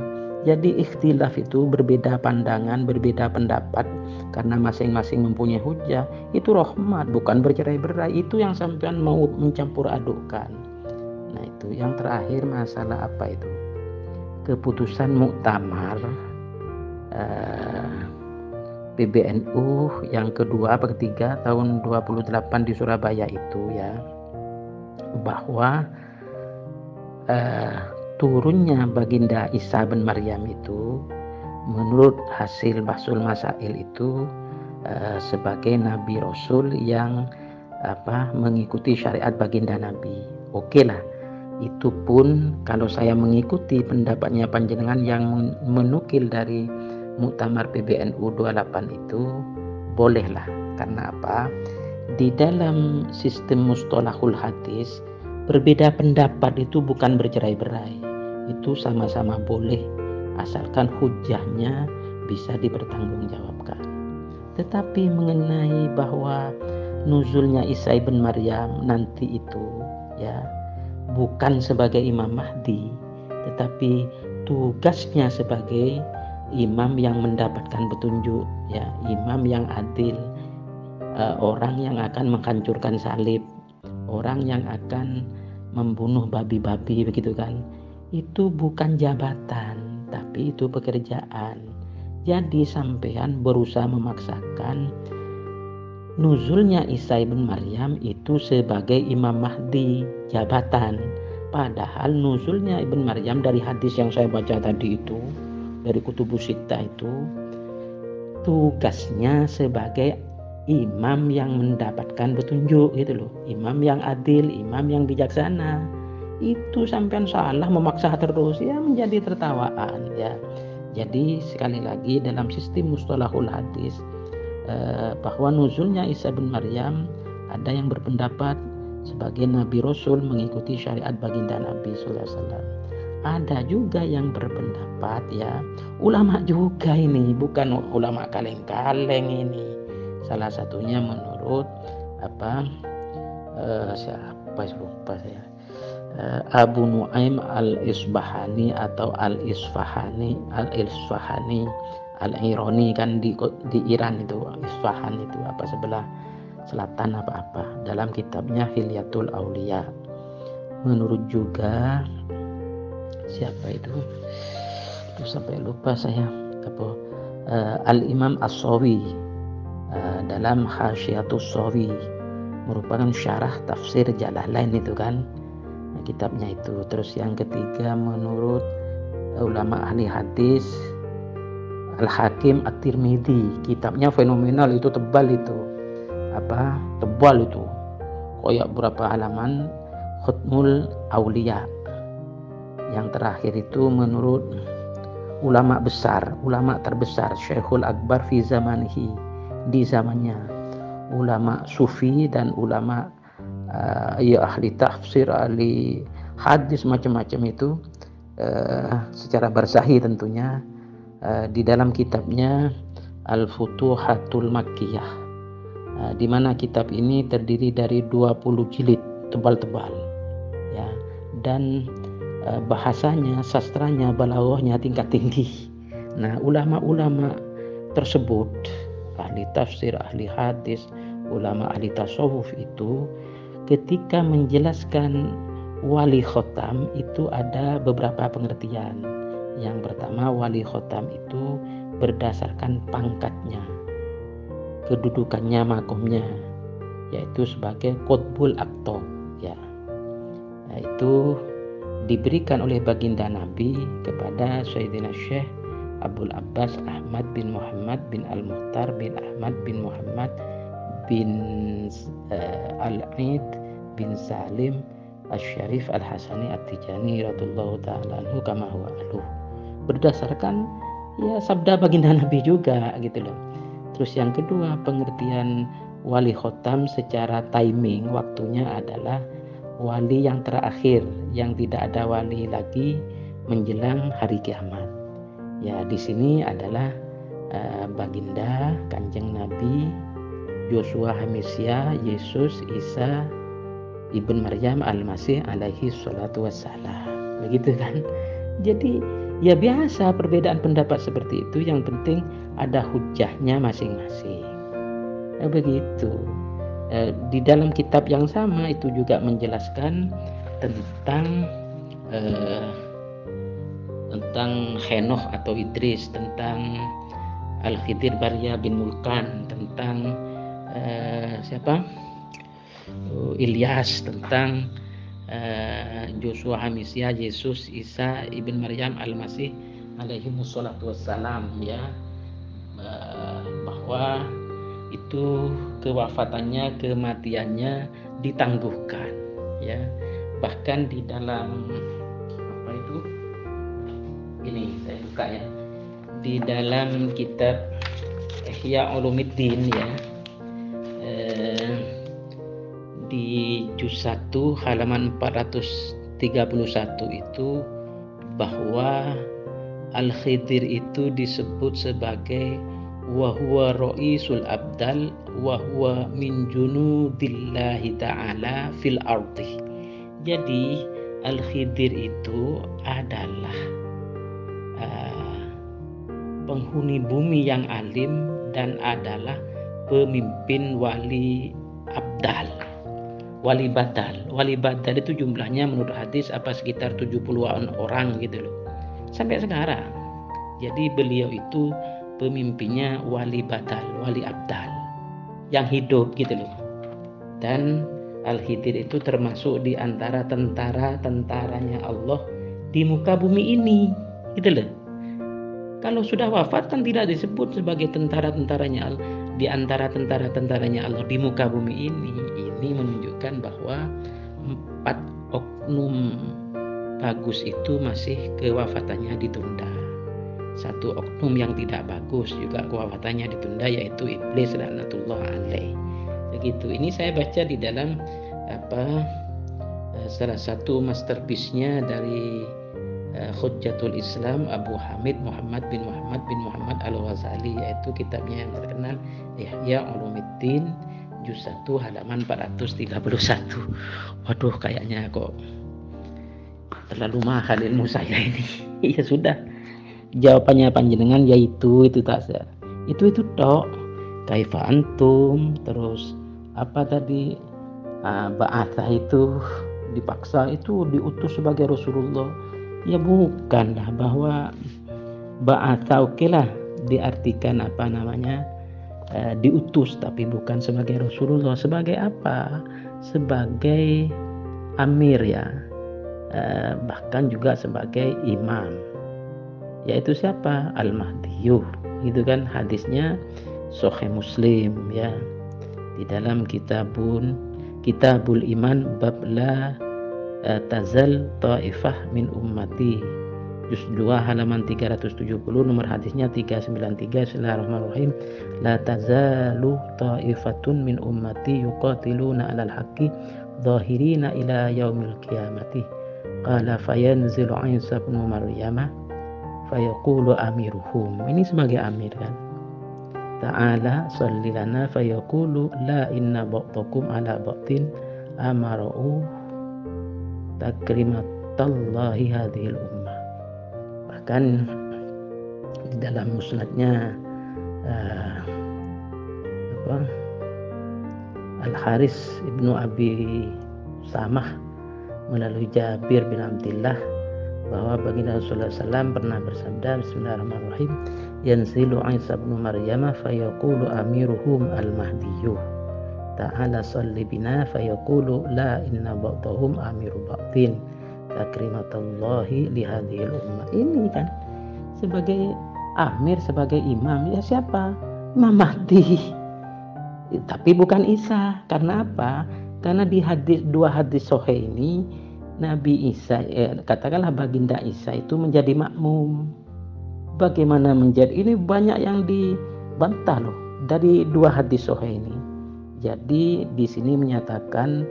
Jadi ikhtilaf itu berbeda pandangan, berbeda pendapat karena masing-masing mempunyai hujah, itu rahmat, bukan bercerai-berai. Itu yang sampean mau mencampur adukkan. Nah, itu yang terakhir masalah apa itu? Keputusan muktamar PBNU yang kedua atau ketiga tahun 28 di Surabaya itu, ya, bahwa turunnya baginda Isa bin Maryam itu menurut hasil Bahsul Masail itu sebagai Nabi Rasul yang mengikuti syariat baginda Nabi. Oke lah, itu pun kalau saya mengikuti pendapatnya panjenengan yang menukil dari Muktamar PBNU 28 itu, bolehlah. Karena apa? Di dalam sistem mustalahul hadis, berbeda pendapat itu bukan bercerai-berai. Itu sama-sama boleh, asalkan hujahnya bisa dipertanggungjawabkan. Tetapi mengenai bahwa nuzulnya Isa bin Maryam nanti itu, ya, bukan sebagai Imam Mahdi, tetapi tugasnya sebagai imam yang mendapatkan petunjuk, ya, imam yang adil, orang yang akan menghancurkan salib, orang yang akan membunuh babi-babi, begitu kan. Itu bukan jabatan, tapi itu pekerjaan. Jadi sampean berusaha memaksakan nuzulnya Isa bin Maryam itu sebagai Imam Mahdi, jabatan. Padahal nuzulnya Ibn Maryam dari hadis yang saya baca tadi itu, dari Kutubus Sittah itu, tugasnya sebagai imam yang mendapatkan petunjuk, gitu loh. Imam yang adil, imam yang bijaksana. Itu sampean salah memaksa terus, ya menjadi tertawaan, ya. Jadi sekali lagi dalam sistem mustalahul hadis, bahwa nuzulnya Isa bin Maryam, ada yang berpendapat sebagai Nabi Rasul mengikuti syariat baginda Nabi SAW. Ada juga yang berpendapat, ya, ulama juga ini, bukan ulama kaleng-kaleng ini. Salah satunya menurut siapa lupa saya, Abu Nuaim al-Isbahani atau al-Isfahani al-Irani, kan di Iran itu, Isfahan itu sebelah selatan dalam kitabnya Hilyatul Auliya. Menurut juga siapa itu sampai lupa saya, Al-Imam As-Sawi dalam Hasyiatus Sawi, merupakan syarah tafsir Jalalain itu kan, kitabnya itu. Terus yang ketiga menurut ulama ahli hadis Al-Hakim At-Tirmidzi, kitabnya fenomenal itu, tebal itu, koyak berapa halaman, Khutmul Auliya. Yang terakhir itu menurut ulama besar, ulama terbesar, Syekhul Akbar fi zamanihi, di zamannya, ulama sufi dan ulama ahli tafsir, ahli hadis, macam-macam itu, secara barzahi tentunya, di dalam kitabnya Al-Futuhatul Makkiyah, di mana kitab ini terdiri dari 20 jilid tebal-tebal, ya, dan bahasanya, sastranya, balaghahnya tingkat tinggi. Nah, ulama-ulama tersebut, ahli tafsir, ahli hadis, ulama ahli tasawuf itu, ketika menjelaskan wali khotam itu ada beberapa pengertian. Yang pertama, wali khotam itu berdasarkan pangkatnya, kedudukannya, makomnya, yaitu sebagai qutbul aqtab, ya. Nah, itu diberikan oleh baginda Nabi kepada Sayyidina Syekh Abul Abbas Ahmad bin Muhammad bin Al-Muhtar bin Ahmad bin Muhammad bin Al-Aid bin Salim Asy-Syarif Al-Hasani At-Tijani radhiyallahu taala anhu kama huwa aluh. Berdasarkan ya sabda baginda Nabi juga gitu loh. Terus yang kedua, pengertian wali khotam secara timing waktunya adalah wali yang terakhir, yang tidak ada wali lagi menjelang hari kiamat. Ya di sini adalah baginda Kanjeng Nabi Yosua Hamisya Yesus Isa Ibn Maryam Al-Masih alaihi salatu wassalam. Begitu kan? Jadi ya biasa perbedaan pendapat seperti itu, yang penting ada hujahnya masing-masing. Begitu. Di dalam kitab yang sama itu juga menjelaskan tentang Henoh atau Idris, tentang Al-Khidir Barya bin Mulkan, tentang Ilyas, tentang Joshua Hamisya Yesus Isa Ibn Maryam Al-Masih alaihi wassalatu wassalam, ya, bahwa itu kewafatannya, kematiannya ditangguhkan, ya. Bahkan di dalam ini saya buka ya, di dalam kitab Ihya Ulumuddin ya, di juz 1 halaman 431 itu bahwa Al-Khidir itu disebut sebagai wa huwa ra'isul abdal wa huwa min junudillahi ta'ala fil ardi. Jadi Al-Khidir itu adalah penghuni bumi yang alim dan adalah pemimpin wali abdal, wali badal. Wali badal itu jumlahnya menurut hadis sekitar 70-an orang gitu loh sampai sekarang. Jadi beliau itu pemimpinnya wali badal, wali abdal yang hidup gitu loh. Dan Al-Khidir itu termasuk di antara tentara-tentaranya Allah di muka bumi ini gitu loh. Kalau sudah wafat kan tidak disebut sebagai tentara-tentaranya Allah, di antara tentara-tentaranya Allah di muka bumi ini. Ini menunjukkan bahwa 4 oknum bagus itu masih kewafatannya ditunda. 1 oknum yang tidak bagus juga kewafatannya ditunda, yaitu Iblis laknatullah alaih. Begitu. Ini saya baca di dalam salah satu masterpiece-nya dari Hujjatul Islam Abu Hamid Muhammad bin Muhammad Al-Ghazali, yaitu kitabnya yang terkenal Ihya Ulumuddin juz 1 halaman 431. Waduh, kayaknya kok terlalu mahal ilmu saya ini. Ya sudah, jawabannya panjenengan yaitu itu tak sah. Itu tok. Kaifa antum, terus apa tadi, ba'atha itu dipaksa, itu diutus sebagai Rasulullah. Ya bukanlah, bahwa ba'atha okelah diartikan diutus, tapi bukan sebagai Rasulullah. Sebagai apa? Sebagai amir ya, bahkan juga sebagai imam, yaitu siapa? Al-Mahdiyuh. Itu kan hadisnya Sahih Muslim ya, di dalam Kitabul Iman bab la tazal ta'ifah min ummati juz 2 halaman 370, nomor hadisnya 393. Bismillahirrahmanirrahim. La tazalu ta'ifatun min ummati yuqatiluna 'alal haqqi dhahirina ila yaumil qiyamati. Qala fayanzilu Isa ibn Maryam fayaqulu amiruhum. Ini sebagai amir kan. Ta'ala shalli lana fayaqulu la inna ba'dakum ala ba'din amaru takrimatallahi hadhil ummah. Bahkan di dalam musnadnya Al-Haris ibnu Abi Samah melalui Jabir bin Abdullah bahwa baginda Rasulullah SAW pernah bersabda, Bismillahirrahmanirrahim, yanzilu Isa ibn Maryam fayaqulu amiruhum al-Mahdiyuh ta'ala salli bina fayaqulu la inna ba'dahum amiru ba'din takrimatallahi lihadhil ummah. Ini kan sebagai Amir sebagai imam, ya siapa? Imam Mahdi. Tapi bukan Isa. Karena apa? Karena di dua hadis sahih ini, Nabi Isa, katakanlah baginda Isa itu menjadi makmum. Bagaimana menjadi? Ini banyak yang dibantah loh dari dua hadis sahih ini. Jadi di sini menyatakan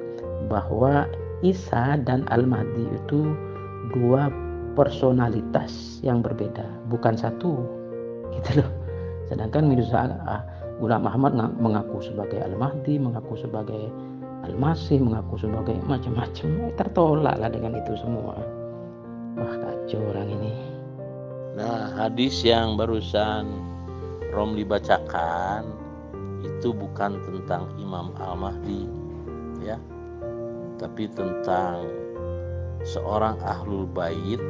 bahwa Isa dan Al-Mahdi itu dua personalitas yang berbeda, bukan satu, gitu loh. Sedangkan Mirza Ghulam Ahmad mengaku sebagai Al-Mahdi, mengaku sebagai Al-Masih, mengaku sebagai macam-macam. Tertolak lah dengan itu semua. Wah, kacau orang ini. Nah, hadis yang barusan Romli bacakan itu bukan tentang Imam Al-Mahdi, ya, tapi tentang seorang ahlul bait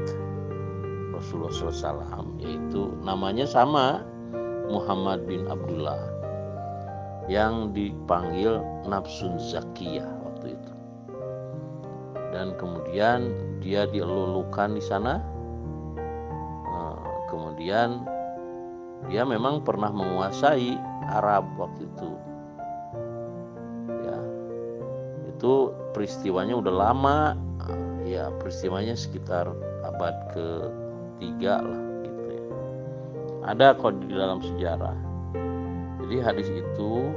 Rasulullah SAW, yaitu namanya sama, Muhammad bin Abdullah, yang dipanggil Nafsun Zakiyah waktu itu. Dan kemudian dia dilulukan di sana. Kemudian dia memang pernah menguasai Arab waktu itu. Ya, itu peristiwanya udah lama. Ya, peristiwanya sekitar abad ke-3 lah gitu ya. Ada kok di dalam sejarah. Jadi hadis itu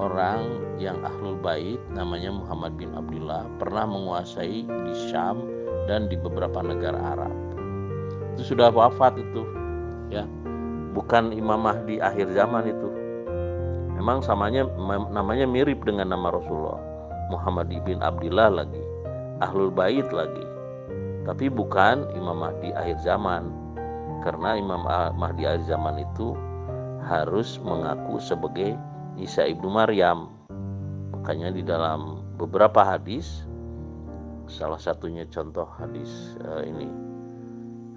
orang yang ahlul bait namanya Muhammad bin Abdullah pernah menguasai di Syam dan di beberapa negara Arab. Itu sudah wafat itu, ya. Bukan Imam Mahdi akhir zaman itu. Memang namanya mirip dengan nama Rasulullah, Muhammad bin Abdullah lagi, ahlul bait lagi. Tapi bukan Imam Mahdi akhir zaman. Karena Imam Mahdi akhir zaman itu harus mengaku sebagai Isa ibnu Maryam. Makanya di dalam beberapa hadis, salah satunya contoh hadis ini,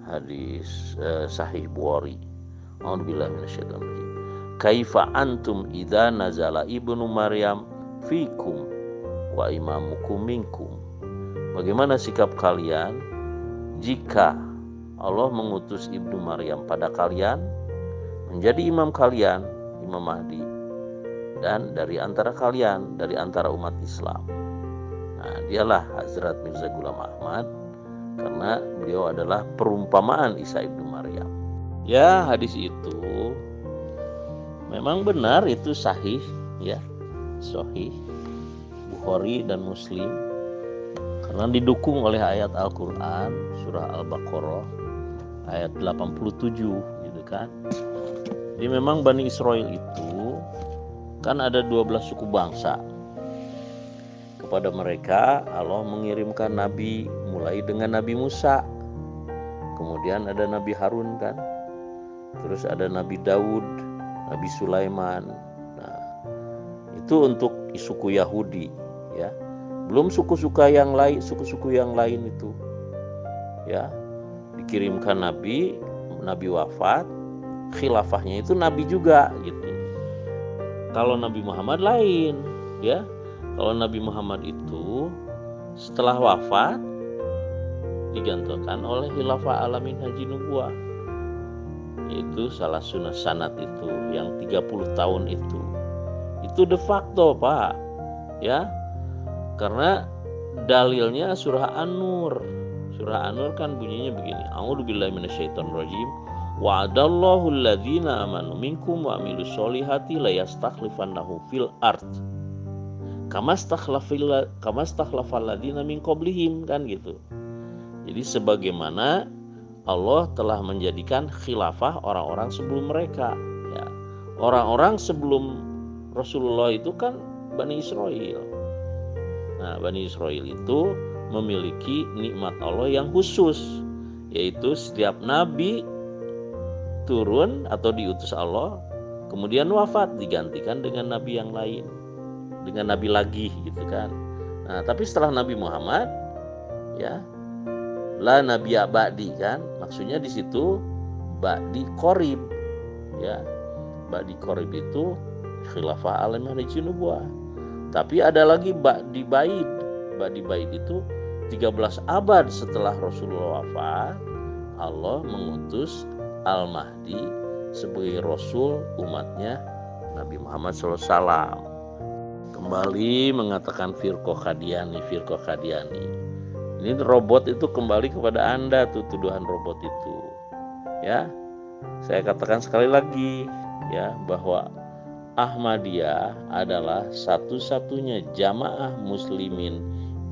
hadis Sahih Bukhari. A'udzubillahi minasyaitonir rajim. Kaifa antum idza nazala ibnu Maryam fikum wa imamukum minkum. Bagaimana sikap kalian jika Allah mengutus ibnu Maryam pada kalian menjadi imam kalian, Imam Mahdi, dan dari antara kalian, dari antara umat Islam. Nah, dialah Hazrat Mirza Ghulam Ahmad, karena beliau adalah perumpamaan Isa ibnu Maryam. Ya, hadis itu memang benar, itu sahih, ya, sahih Bukhari dan Muslim, karena didukung oleh ayat Al-Quran surah Al-Baqarah ayat 87 gitu kan. Jadi memang Bani Israel itu kan ada 12 suku bangsa. Kepada mereka Allah mengirimkan nabi, mulai dengan Nabi Musa, kemudian ada Nabi Harun kan, terus ada Nabi Daud, Nabi Sulaiman. Nah, itu untuk suku Yahudi, ya. Belum suku-suku yang lain itu, ya, dikirimkan nabi wafat, khilafahnya itu nabi juga gitu. Kalau Nabi Muhammad lain, ya. Kalau Nabi Muhammad itu setelah wafat digantungkan oleh khilafah alamin haji nubuwah. Itu salah sunnah sanad itu yang 30 tahun itu. Itu de facto, Pak. Ya. Karena dalilnya surah An-Nur. Surah An-Nur kan bunyinya begini. A'udzubillahi minasyaitonir rajim. Wa'adallahu alladzina amanu minkum wa amilus solihati la yastakhlifannahum fil ard kama stakhlafal ladzina min qablihim, kan gitu. Jadi sebagaimana Allah telah menjadikan khilafah orang-orang sebelum mereka, ya. Orang-orang sebelum Rasulullah itu kan Bani Israel. Nah, Bani Israel itu memiliki nikmat Allah yang khusus, yaitu setiap nabi turun atau diutus Allah, kemudian wafat, digantikan dengan nabi yang lain, dengan nabi lagi gitu kan. Nah, tapi setelah Nabi Muhammad, ya, la nabiyya ba'di kan, maksudnya di situ ba'di qorib, ya. Ba'di qorib itu khilafah alamin haji nubuwah. Tapi ada lagi ba'di baid. Ba'di baid itu 13 abad setelah Rasulullah wafat, Allah mengutus Al-Mahdi sebagai Rasul umatnya Nabi Muhammad SAW. Kembali mengatakan firqah Qadiani. Ini robot itu kembali kepada Anda tuh, tuduhan robot itu. Ya, saya katakan sekali lagi ya, bahwa Ahmadiyah adalah satu-satunya jamaah muslimin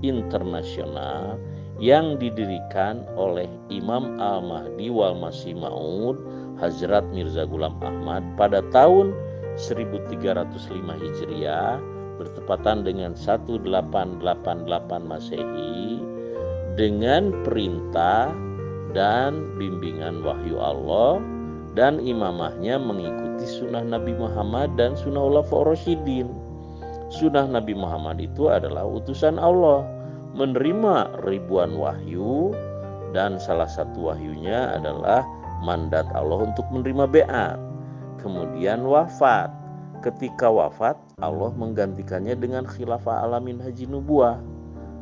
internasional yang didirikan oleh Imam Al-Mahdi wal Masih Maud Hazrat Mirza Ghulam Ahmad pada tahun 1305 Hijriah bertepatan dengan 1888 Masehi, dengan perintah dan bimbingan wahyu Allah, dan imamahnya mengikuti sunnah Nabi Muhammad dan sunnah Khulafaur Rasyidin. Sunnah Nabi Muhammad itu adalah utusan Allah, menerima ribuan wahyu, dan salah satu wahyunya adalah mandat Allah untuk menerima baiat. Kemudian wafat. Ketika wafat, Allah menggantikannya dengan khilafah alamin haji nubuah.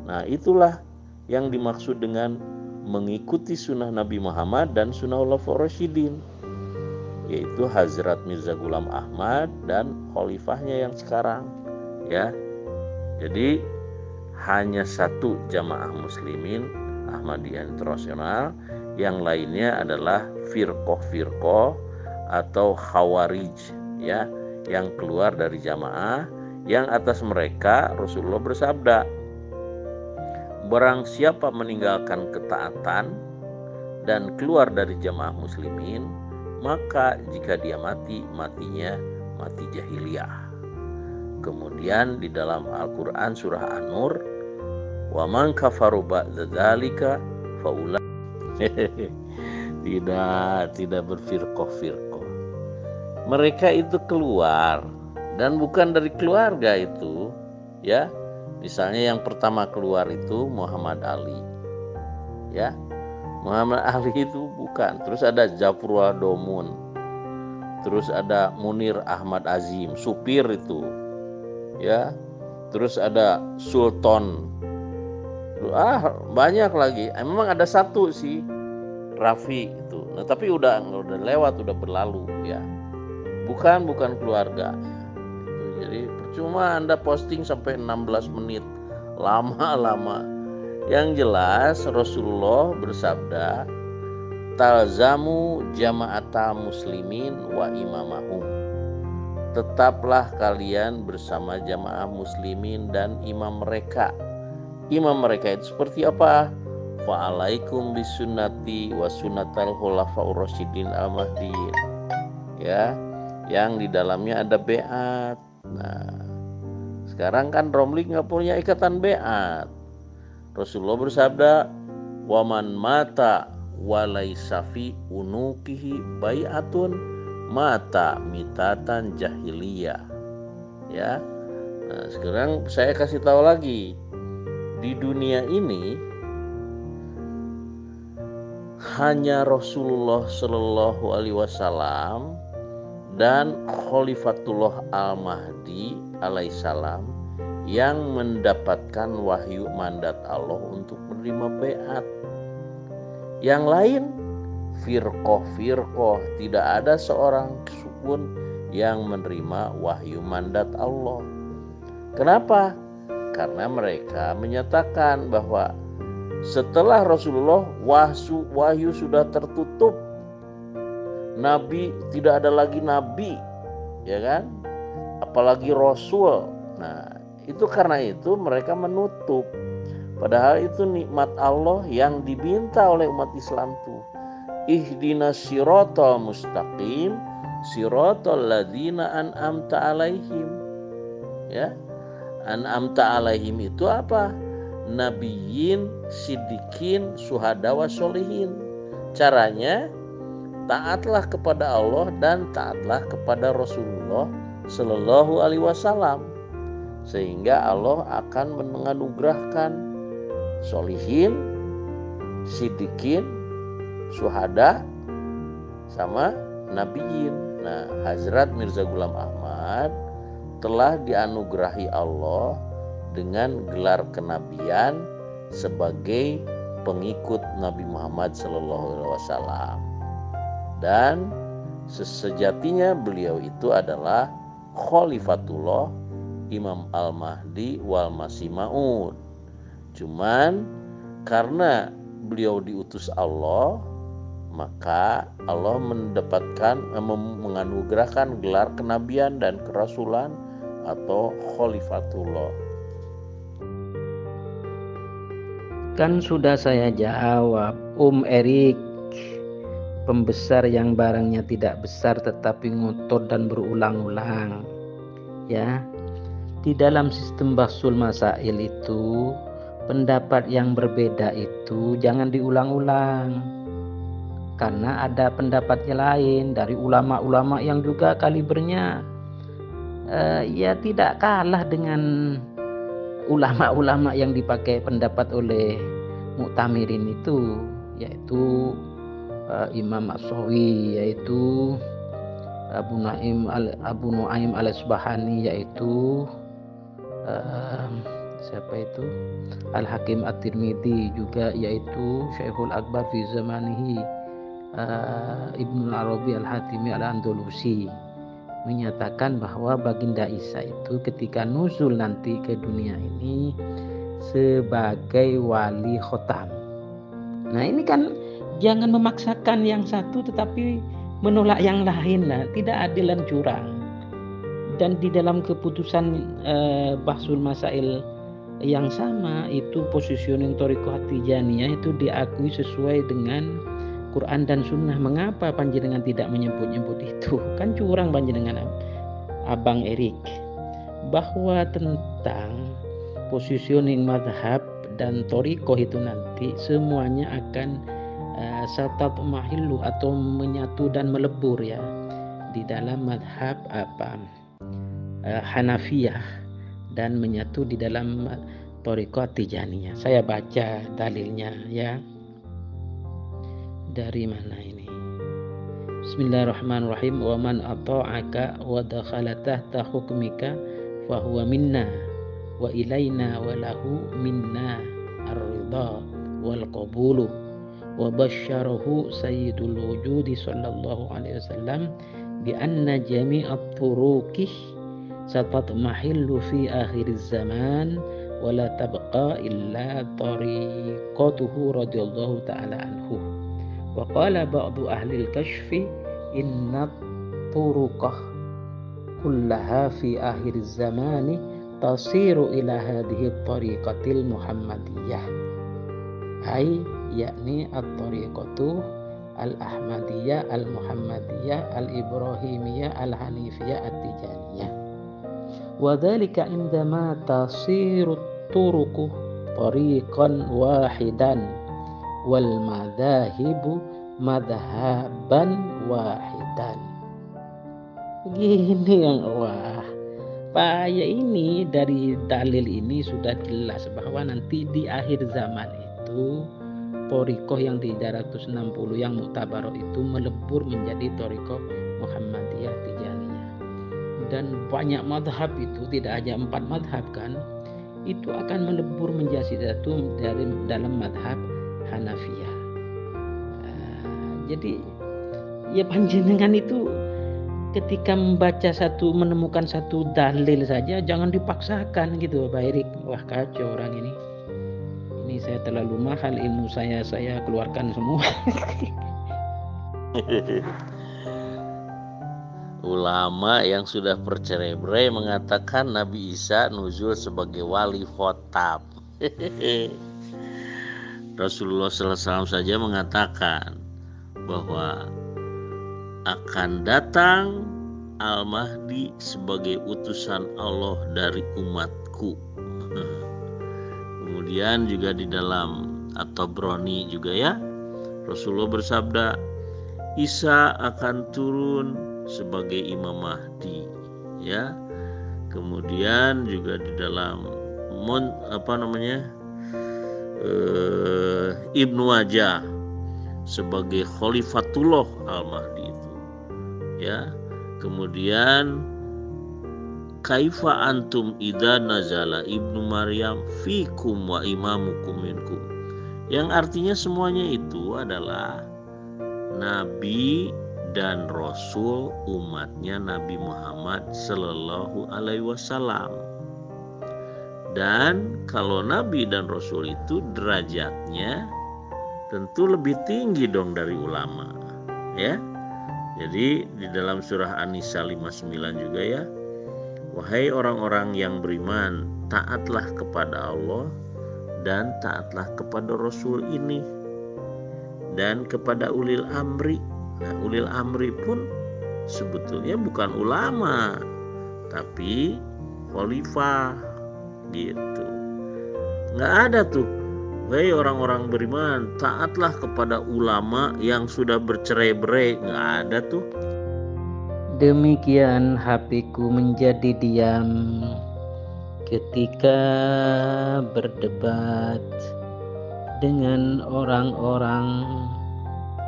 Nah, itulah yang dimaksud dengan mengikuti sunnah Nabi Muhammad dan sunnah Khulafaur Rasyidin, yaitu Hazrat Mirza Ghulam Ahmad dan khalifahnya yang sekarang. Ya, jadi hanya satu jamaah muslimin Ahmadiyah internasional, yang lainnya adalah firqah atau khawarij, ya, yang keluar dari jamaah, yang atas mereka Rasulullah bersabda, barang siapa meninggalkan ketaatan dan keluar dari jamaah muslimin, maka jika dia mati, matinya mati jahiliyah. Kemudian di dalam Al-Quran surah An-Nur, wa man kafaru ba'da dzalika faula tidak berfirqah. Mereka itu keluar dan bukan dari keluarga itu, ya. Misalnya yang pertama keluar itu Muhammad Ali, ya. Muhammad Ali itu bukan. Terus ada Jafrullah Domun, terus ada Munir Ahmad Azim, supir itu, ya. Terus ada Sultan, banyak lagi. Memang ada satu sih, Rafi itu. Nah, tapi udah lewat, udah berlalu, ya. Bukan keluarga. Jadi percuma Anda posting sampai 16 menit, lama. Yang jelas Rasulullah bersabda, talzamu jama'ata muslimin wa imamahum. Tetaplah kalian bersama jamaah muslimin dan imam mereka. Imam mereka itu seperti apa? Fa'alaikum bisunnati wa sunnatal khulafaur rasyidin al-mahdiyin. Ya, yang di dalamnya ada baiat. Nah, sekarang kan Romli nggak punya ikatan baiat. Rasulullah bersabda, waman mata walaisa fi unukihi bai'atun mata mitatan jahiliyah. Ya. Nah, sekarang saya kasih tahu lagi. Di dunia ini hanya Rasulullah Shallallahu Alaihi Wasallam dan Khalifatullah Al-Mahdi alaihissalam yang mendapatkan wahyu mandat Allah untuk menerima baiat. Yang lain firqah, tidak ada seorang pun yang menerima wahyu mandat Allah. Kenapa? Karena mereka menyatakan bahwa setelah Rasulullah wahyu sudah tertutup. Nabi tidak ada lagi nabi, ya kan? Apalagi Rasul. Nah, itu karena itu mereka menutup. Padahal itu nikmat Allah yang diminta oleh umat Islam tuh. Ihdinas siratal mustaqim, siratal ladzina an'amta alaihim. Ya. An'amta alaihim itu apa? Nabiyyin, siddiqin, syuhada wa sholihin. Caranya taatlah kepada Allah dan taatlah kepada Rasulullah Sallallahu Alaihi Wasallam, sehingga Allah akan menganugerahkan sholihin, siddiqin, syuhada, sama nabiyyin. Nah, Hazrat Mirza Ghulam Ahmad telah dianugerahi Allah dengan gelar kenabian sebagai pengikut Nabi Muhammad Sallallahu Alaihi Wasallam. dan sesejatinya beliau itu adalah Khalifatullah, Imam Al-Mahdi wal Masih Maud. Cuman karena beliau diutus Allah, maka Allah menganugerahkan gelar kenabian dan kerasulan atau Khalifatullah. Kan sudah saya jawab, Erik, pembesar yang barangnya tidak besar tetapi ngotot dan berulang-ulang. Ya, di dalam sistem bahsul masail itu pendapat yang berbeda itu jangan diulang-ulang, karena ada pendapatnya lain dari ulama-ulama yang juga kalibernya ya tidak kalah dengan ulama-ulama yang dipakai pendapat oleh Mu'tamirin itu, yaitu Imam As-Sawi, yaitu Abu Nuaim Al-Asbahani, yaitu siapa itu Al-Hakim At-Tirmidzi, juga yaitu Syekhul Akbar fi zamanihi Ibnu Arabi Al-Hatimi Al-Andalusi, menyatakan bahwa Baginda Isa itu ketika nuzul nanti ke dunia ini sebagai wali khotam. Nah ini kan jangan memaksakan yang satu tetapi menolak yang lain lah, tidak adil dan curang. Dan di dalam keputusan bahsul masail yang sama itu positioning Thariqah Tijaniyah itu diakui sesuai dengan Quran dan Sunnah. Mengapa panjenengan tidak menyebut-nyebut itu? Kan curang panjenengan Abang Erik. Bahwa tentang positioning madhab dan Thariqah itu nanti semuanya akan satat mahillu atau menyatu dan melebur ya di dalam madhab Hanafiyah dan menyatu di dalam Thariqah Tijaniyah. Saya baca dalilnya ya. Dari mana ini? Bismillahirrahmanirrahim. Wa man ata'aka wa dakhala tahta hukmika fa huwa minna wa ilaina wa lahu minna ar-ridha wal qabulu wa basyarahu sayyidul wujudi sallallahu alaihi wasallam bi anna jami'at turuqih satatmahillu fi akhiriz zaman wa la tabqa illa tariqatuhu radhiyallahu ta'ala anhu. Wa qala ba'du ahli al-kashfi inna turuqah kullaha fi akhir zamani tasiru ila hadhihi at-tariqatil muhammadiyah, ay yakni at-tariqatu al-ahmadiyah al-muhammadiyah al-ibrahimiyah al-hanifiyah at-tijaniyah. Wa dhalika indama tasiru turuqu tariqan wahidan wal madhahibu madhaban wahidan. Gini yang wah, Pak ya, ini dari dalil ini sudah jelas bahwa nanti di akhir zaman itu Thariqah yang 360 yang muktabaroh itu melebur menjadi Thariqah Muhammadiyah Tijaniyah, dan banyak madhab itu tidak hanya 4 madhab kan, itu akan melebur menjadi satu dari dalam madhab Hanafiyah. Jadi ya panjenengan itu ketika membaca menemukan satu dalil saja jangan dipaksakan gitu Pak Erik. Wah kacau orang ini. Ini saya terlalu mahal ilmu saya keluarkan semua. Ulama yang sudah bercerai-berai mengatakan Nabi Isa nuzul sebagai wali khotam. Rasulullah SAW saja mengatakan bahwa akan datang Al-Mahdi sebagai utusan Allah dari umatku. Kemudian juga di dalam At-Tabrani juga ya, Rasulullah bersabda Isa akan turun sebagai Imam Mahdi ya. Kemudian juga di dalam Ibnu Wajah sebagai Khalifatullah Al-Mahdi itu ya. Kemudian kaifa antum idza nazala Ibnu Maryam fikum wa imamukum minkum, yang artinya semuanya itu adalah Nabi dan Rasul umatnya Nabi Muhammad Sallallahu Alaihi Wasallam. Dan kalau Nabi dan Rasul itu derajatnya tentu lebih tinggi dong dari ulama, ya. Jadi di dalam surah An-Nisa 59 juga ya, wahai orang-orang yang beriman, taatlah kepada Allah dan taatlah kepada Rasul ini dan kepada ulil amri. Nah, ulil amri pun sebetulnya bukan ulama, tapi khalifah gitu. Nggak ada tuh, wahai orang-orang beriman, taatlah kepada ulama yang sudah bercerai-berai. Nggak ada tuh. Demikian HP-ku menjadi diam ketika berdebat dengan orang-orang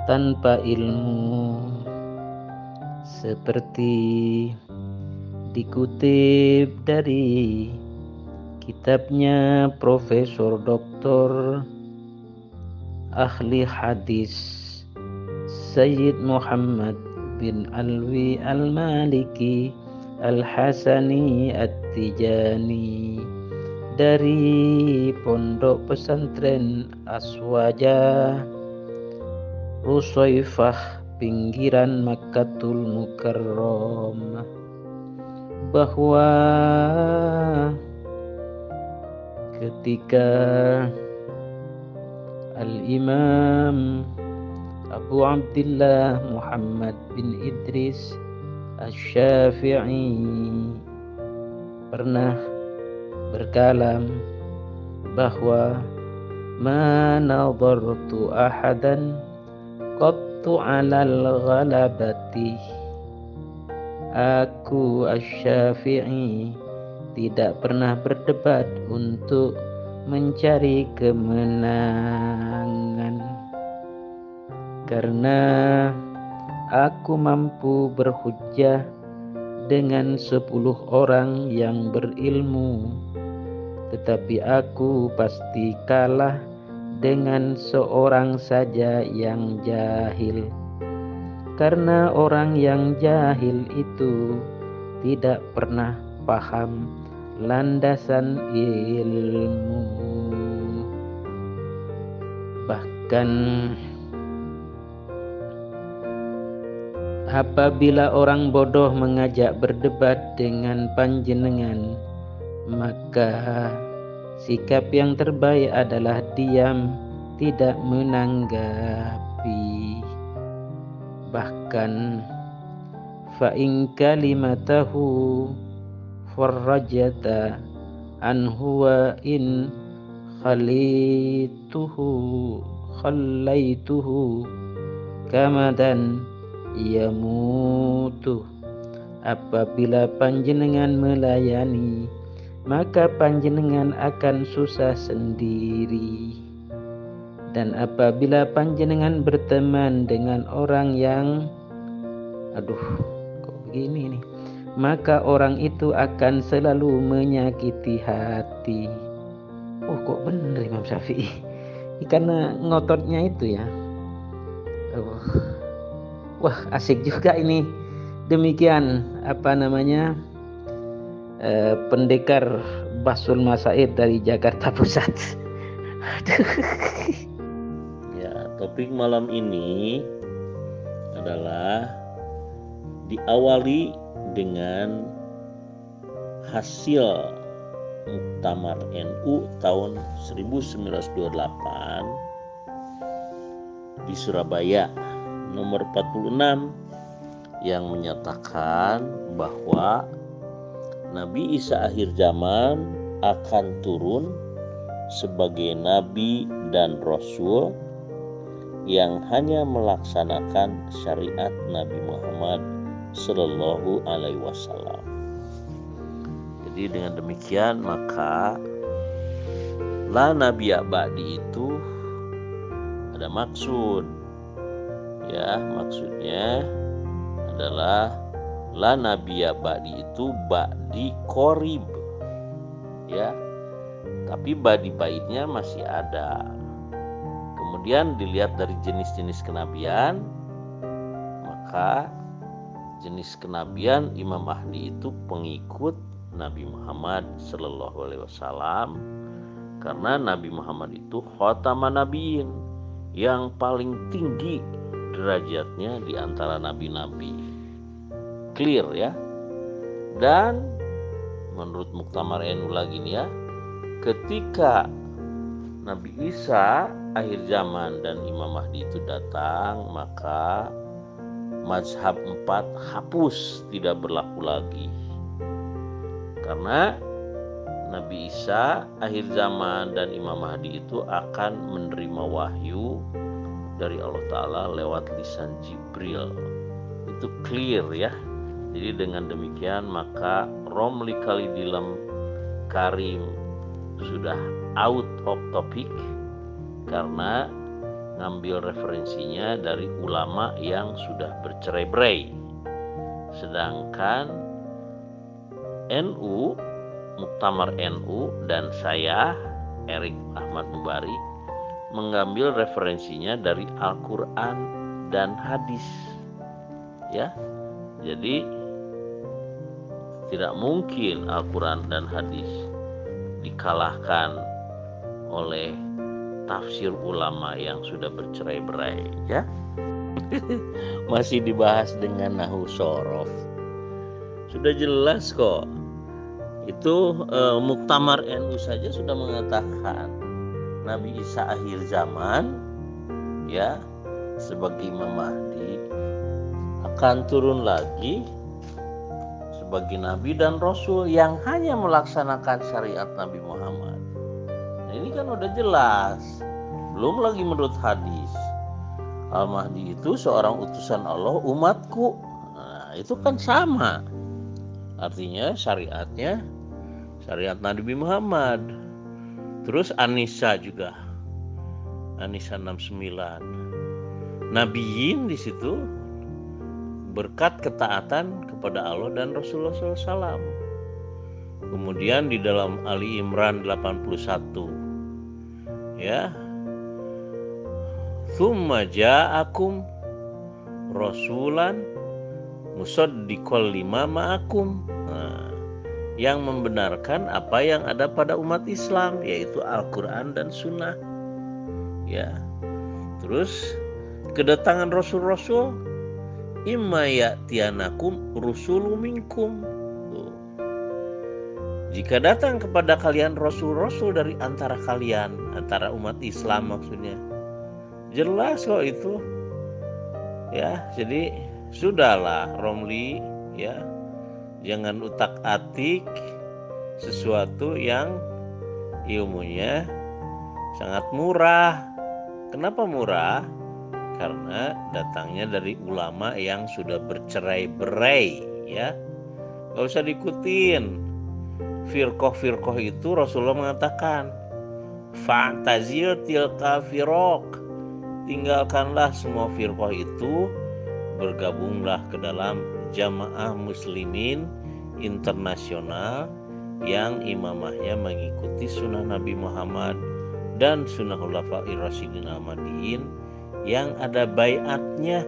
tanpa ilmu, seperti dikutip dari kitabnya Profesor Dr. Ahli Hadis Sayyid Muhammad bin Alwi Al-Maliki Al-Hasani At-Tijani dari Pondok Pesantren Aswaja Rusaifah pinggiran Makkatul Mukarram, bahwa ketika Al-Imam Abu Abdullah Muhammad bin Idris Asy-Syafi'i pernah berkalam bahwa ma nadartu ahadan qattu 'alal ghalabati, aku Asy-Syafi'i tidak pernah berdebat untuk mencari kemenangan, karena aku mampu berhujjah dengan 10 orang yang berilmu, tetapi aku pasti kalah dengan seorang saja yang jahil, karena orang yang jahil itu tidak pernah paham landasan ilmu. Bahkan apabila orang bodoh mengajak berdebat dengan panjenengan, maka sikap yang terbaik adalah diam, tidak menanggapi. Bahkan fa in kalimatahu farrajata anhu wa in khallaituhu kamadan yamutu. Apabila panjenengan melayani, maka panjenengan akan susah sendiri. Dan apabila panjenengan berteman dengan orang yang kok begini nih, maka orang itu akan selalu menyakiti hati. Kok bener Imam Syafi'i? Karena ngototnya itu ya. Wah, asik juga ini. Demikian pendekar Basul Masaid dari Jakarta Pusat. Ya, topik malam ini adalah diawali dengan hasil Muktamar NU tahun 1928 di Surabaya nomor 46 yang menyatakan bahwa Nabi Isa akhir zaman akan turun sebagai nabi dan rasul yang hanya melaksanakan syariat Nabi Muhammad Sallallahu Alaihi Wasallam. Jadi dengan demikian maka la nabiyya ba'di itu ada maksud, ya, maksudnya adalah la nabiyya ba'di itu ba'di qorib, ya, tapi ba'di baitnya masih ada. Kemudian dilihat dari jenis-jenis kenabian, maka jenis kenabian Imam Mahdi itu pengikut Nabi Muhammad Sallallahu Alaihi Wasallam, karena Nabi Muhammad itu khataman nabiin, yang paling tinggi derajatnya di antara nabi-nabi. Clear ya. Dan menurut Muktamar NU lagi nih ya, ketika Nabi Isa akhir zaman dan Imam Mahdi itu datang, maka mazhab 4 hapus, tidak berlaku lagi. Karena Nabi Isa akhir zaman dan Imam Mahdi itu akan menerima wahyu dari Allah Ta'ala lewat lisan Jibril. Itu clear ya. Jadi dengan demikian maka Romli Kalidilam Karim sudah out of topic, karena ngambil referensinya dari ulama yang sudah bercerai-berai. Sedangkan NU, Muktamar NU dan saya, Erik Ahmad Mubari, mengambil referensinya dari Al-Quran dan hadis. Ya, jadi tidak mungkin Al-Quran dan hadis dikalahkan oleh tafsir ulama yang sudah bercerai-berai ya. Masih dibahas dengan nahu sorof. Sudah jelas kok. Itu Muktamar NU saja sudah mengatakan Nabi Isa akhir zaman ya sebagai Imam Mahdi akan turun lagi sebagai Nabi dan Rasul yang hanya melaksanakan syariat Nabi Muhammad. Nah ini kan udah jelas. Belum lagi menurut hadis, Al-Mahdi itu seorang utusan Allah umatku. Nah itu kan sama. Artinya syariatnya syariat Nabi Muhammad. Terus An-Nisa juga. An-Nisa 69. Nabiyin di situ berkat ketaatan kepada Allah dan Rasulullah SAW. Kemudian di dalam Ali Imran 81 ya, tsumma ja'akum rasulan musaddiqal lima ma'akum, yang membenarkan apa yang ada pada umat Islam, yaitu Al-Quran dan Sunnah ya. Terus kedatangan Rasul-Rasul, imma ya'tiyanakum rusulun minkum. Jika datang kepada kalian Rasul-Rasul dari antara kalian, antara umat Islam maksudnya, jelas kok itu ya. Jadi sudahlah Romli ya, jangan utak-atik sesuatu yang ilmunya sangat murah. Kenapa murah? Karena datangnya dari ulama yang sudah bercerai-berai ya. Gak usah diikutin firqoh-firqoh itu. Rasulullah mengatakan fa'tazil tilka firaq, tinggalkanlah semua firqoh itu, bergabunglah ke dalam Jamaah Muslimin Internasional yang imamahnya mengikuti sunnah Nabi Muhammad dan sunnah Khulafair Rasyidin Al-Mahdiin, yang ada baiatnya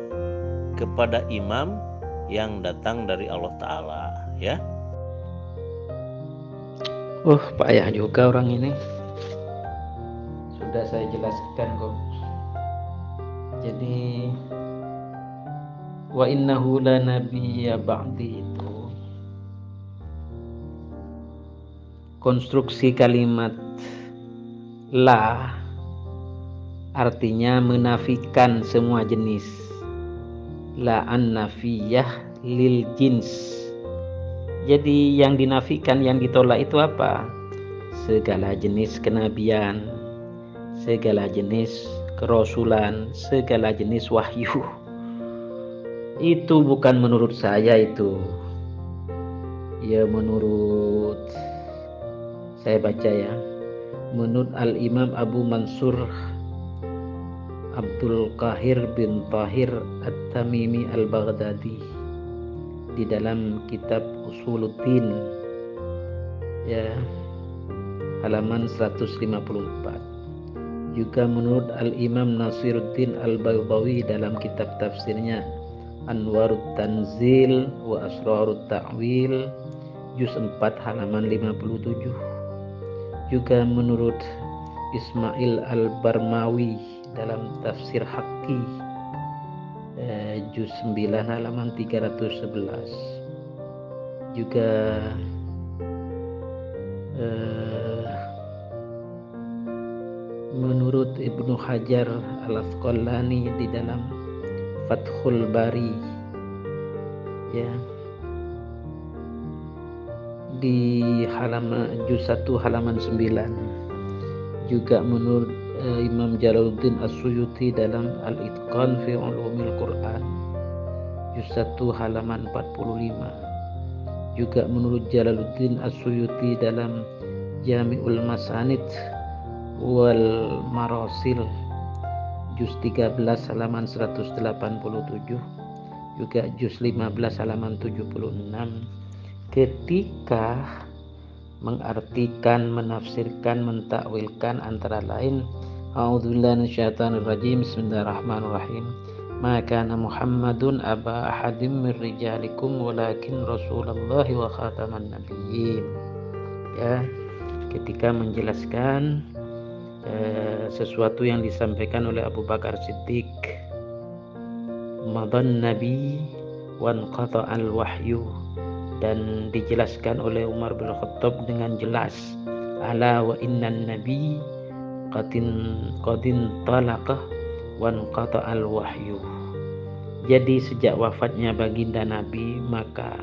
kepada imam yang datang dari Allah Ta'ala ya. Payah juga orang ini. Sudah saya jelaskan kok. Jadi wa innahu la nabiyya ba'di itu konstruksi kalimat la artinya menafikan semua jenis. La an-nafiyah lil jins. Jadi yang dinafikan, yang ditolak itu apa? Segala jenis kenabian, segala jenis kerasulan, segala jenis wahyu. Itu bukan menurut saya itu. Ya menurut saya baca ya. Menurut Al-Imam Abu Mansur Abdul Qahir bin Tahir At-Tamimi Al-Baghdadi di dalam kitab Usuluddin ya, halaman 154. Juga menurut Al-Imam Nasiruddin Al-Baydawi dalam kitab tafsirnya Anwarut Tanzil wa Asrarut Ta'wil juz 4 halaman 57. Juga menurut Ismail Al-Barmawi dalam tafsir Haqqi juz 9 halaman 311. Juga menurut Ibnu Hajar Al-Asqalani di dalam Fathul Bari, ya, di halaman juz 1 halaman 9. Juga menurut Imam Jalaluddin As-Suyuti dalam Al-Itqan fi Ulumil Quran juz 1 halaman 45. Juga menurut Jalaluddin As-Suyuti dalam Jami'ul Masanid wal Marasil juz 13 halaman 187, juga juz 15 halaman 76, ketika mengartikan, menafsirkan, mentakwilkan antara lain a'udzubillahi minasyaitonir rajim, bismillahirrahmanirrahim, ma kana Muhammadun aba ahadim mir rijalikum walakin rasulullahi wa khataman nabiyyin. Ya, ketika menjelaskan sesuatu yang disampaikan oleh Abu Bakar Siddiq, madan nabi wan qata'al wahyu, dan dijelaskan oleh Umar bin Khattab dengan jelas, ala wa innan nabi qadin talaqah wan qata'al wahyu. Jadi sejak wafatnya baginda Nabi, maka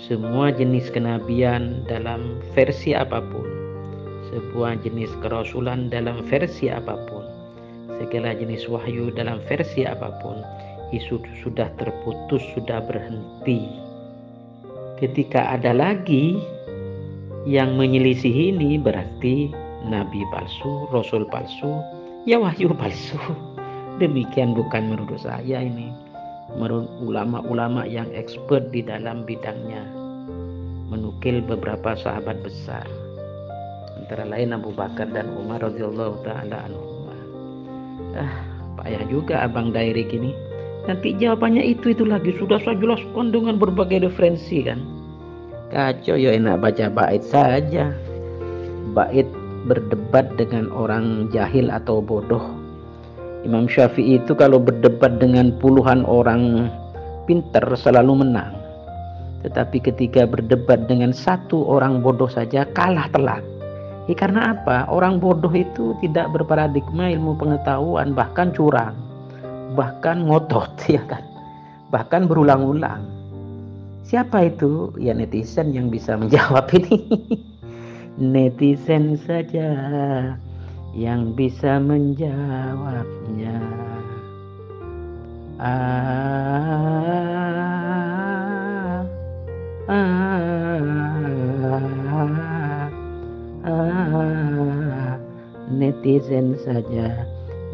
semua jenis kenabian dalam versi apapun, sebuah jenis kerasulan dalam versi apapun, segala jenis wahyu dalam versi apapun, itu sudah terputus, sudah berhenti. Ketika ada lagi yang menyelisih ini, berarti nabi palsu, rasul palsu, ya wahyu palsu. Demikian bukan menurut saya, ini menurut ulama-ulama yang expert di dalam bidangnya, menukil beberapa sahabat besar, antara lain Abu Bakar dan Umar radhiyallahu taala anhuma. Payah juga Abang Direct ini. Nanti jawabannya itu lagi, sudah saya jelaskan dengan berbagai referensi kan. Kacau, ya enak baca bait saja. Bait berdebat dengan orang jahil atau bodoh. Imam Syafi'i itu kalau berdebat dengan puluhan orang pintar selalu menang. Tetapi ketika berdebat dengan satu orang bodoh saja kalah telak. Karena apa? Orang bodoh itu tidak berparadigma ilmu pengetahuan, bahkan curang, bahkan ngotot, ya kan, bahkan berulang-ulang. Siapa itu? Ya netizen yang bisa menjawab ini. Netizen saja yang bisa menjawabnya. Netizen saja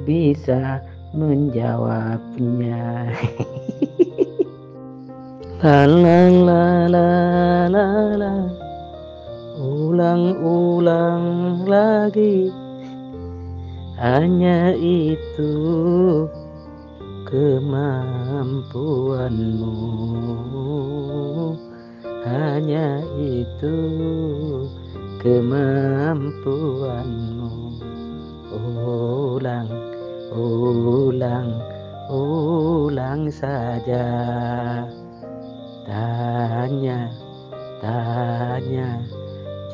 bisa menjawabnya. La la la la la la, ulang-ulang lagi, hanya itu kemampuanmu, hanya itu kemampuanmu. Ulang, ulang, ulang saja. Tanya, tanya,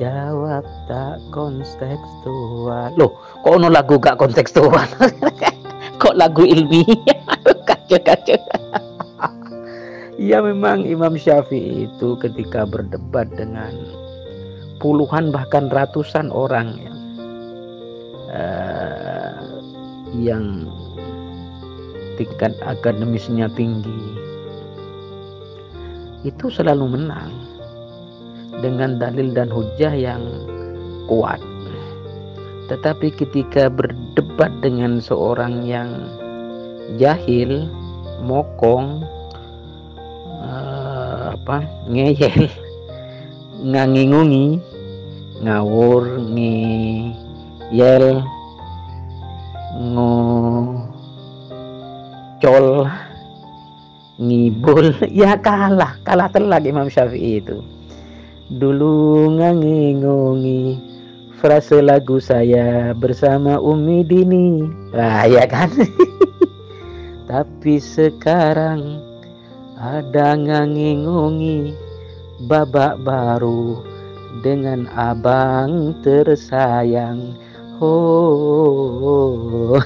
jawab tak kontekstual. Loh, kok ono lagu gak kontekstual? Kok lagu ilmiah? Kacau. Ya memang Imam Syafi'i itu ketika berdebat dengan puluhan bahkan ratusan orang yang tingkat akademisnya tinggi, itu selalu menang dengan dalil dan hujah yang kuat. Tetapi ketika berdebat dengan seorang yang jahil, mokong, ngeyel, ngangingungi, ngawur, ngeyel, ngocol, ngibul ya kalah telak Imam Syafi'i itu. Dulu ngangi-ngongi frase lagu saya bersama Umi Dini. Wah, ya kan? Tapi sekarang ada ngangi-ngongi babak baru dengan abang tersayang. Oh.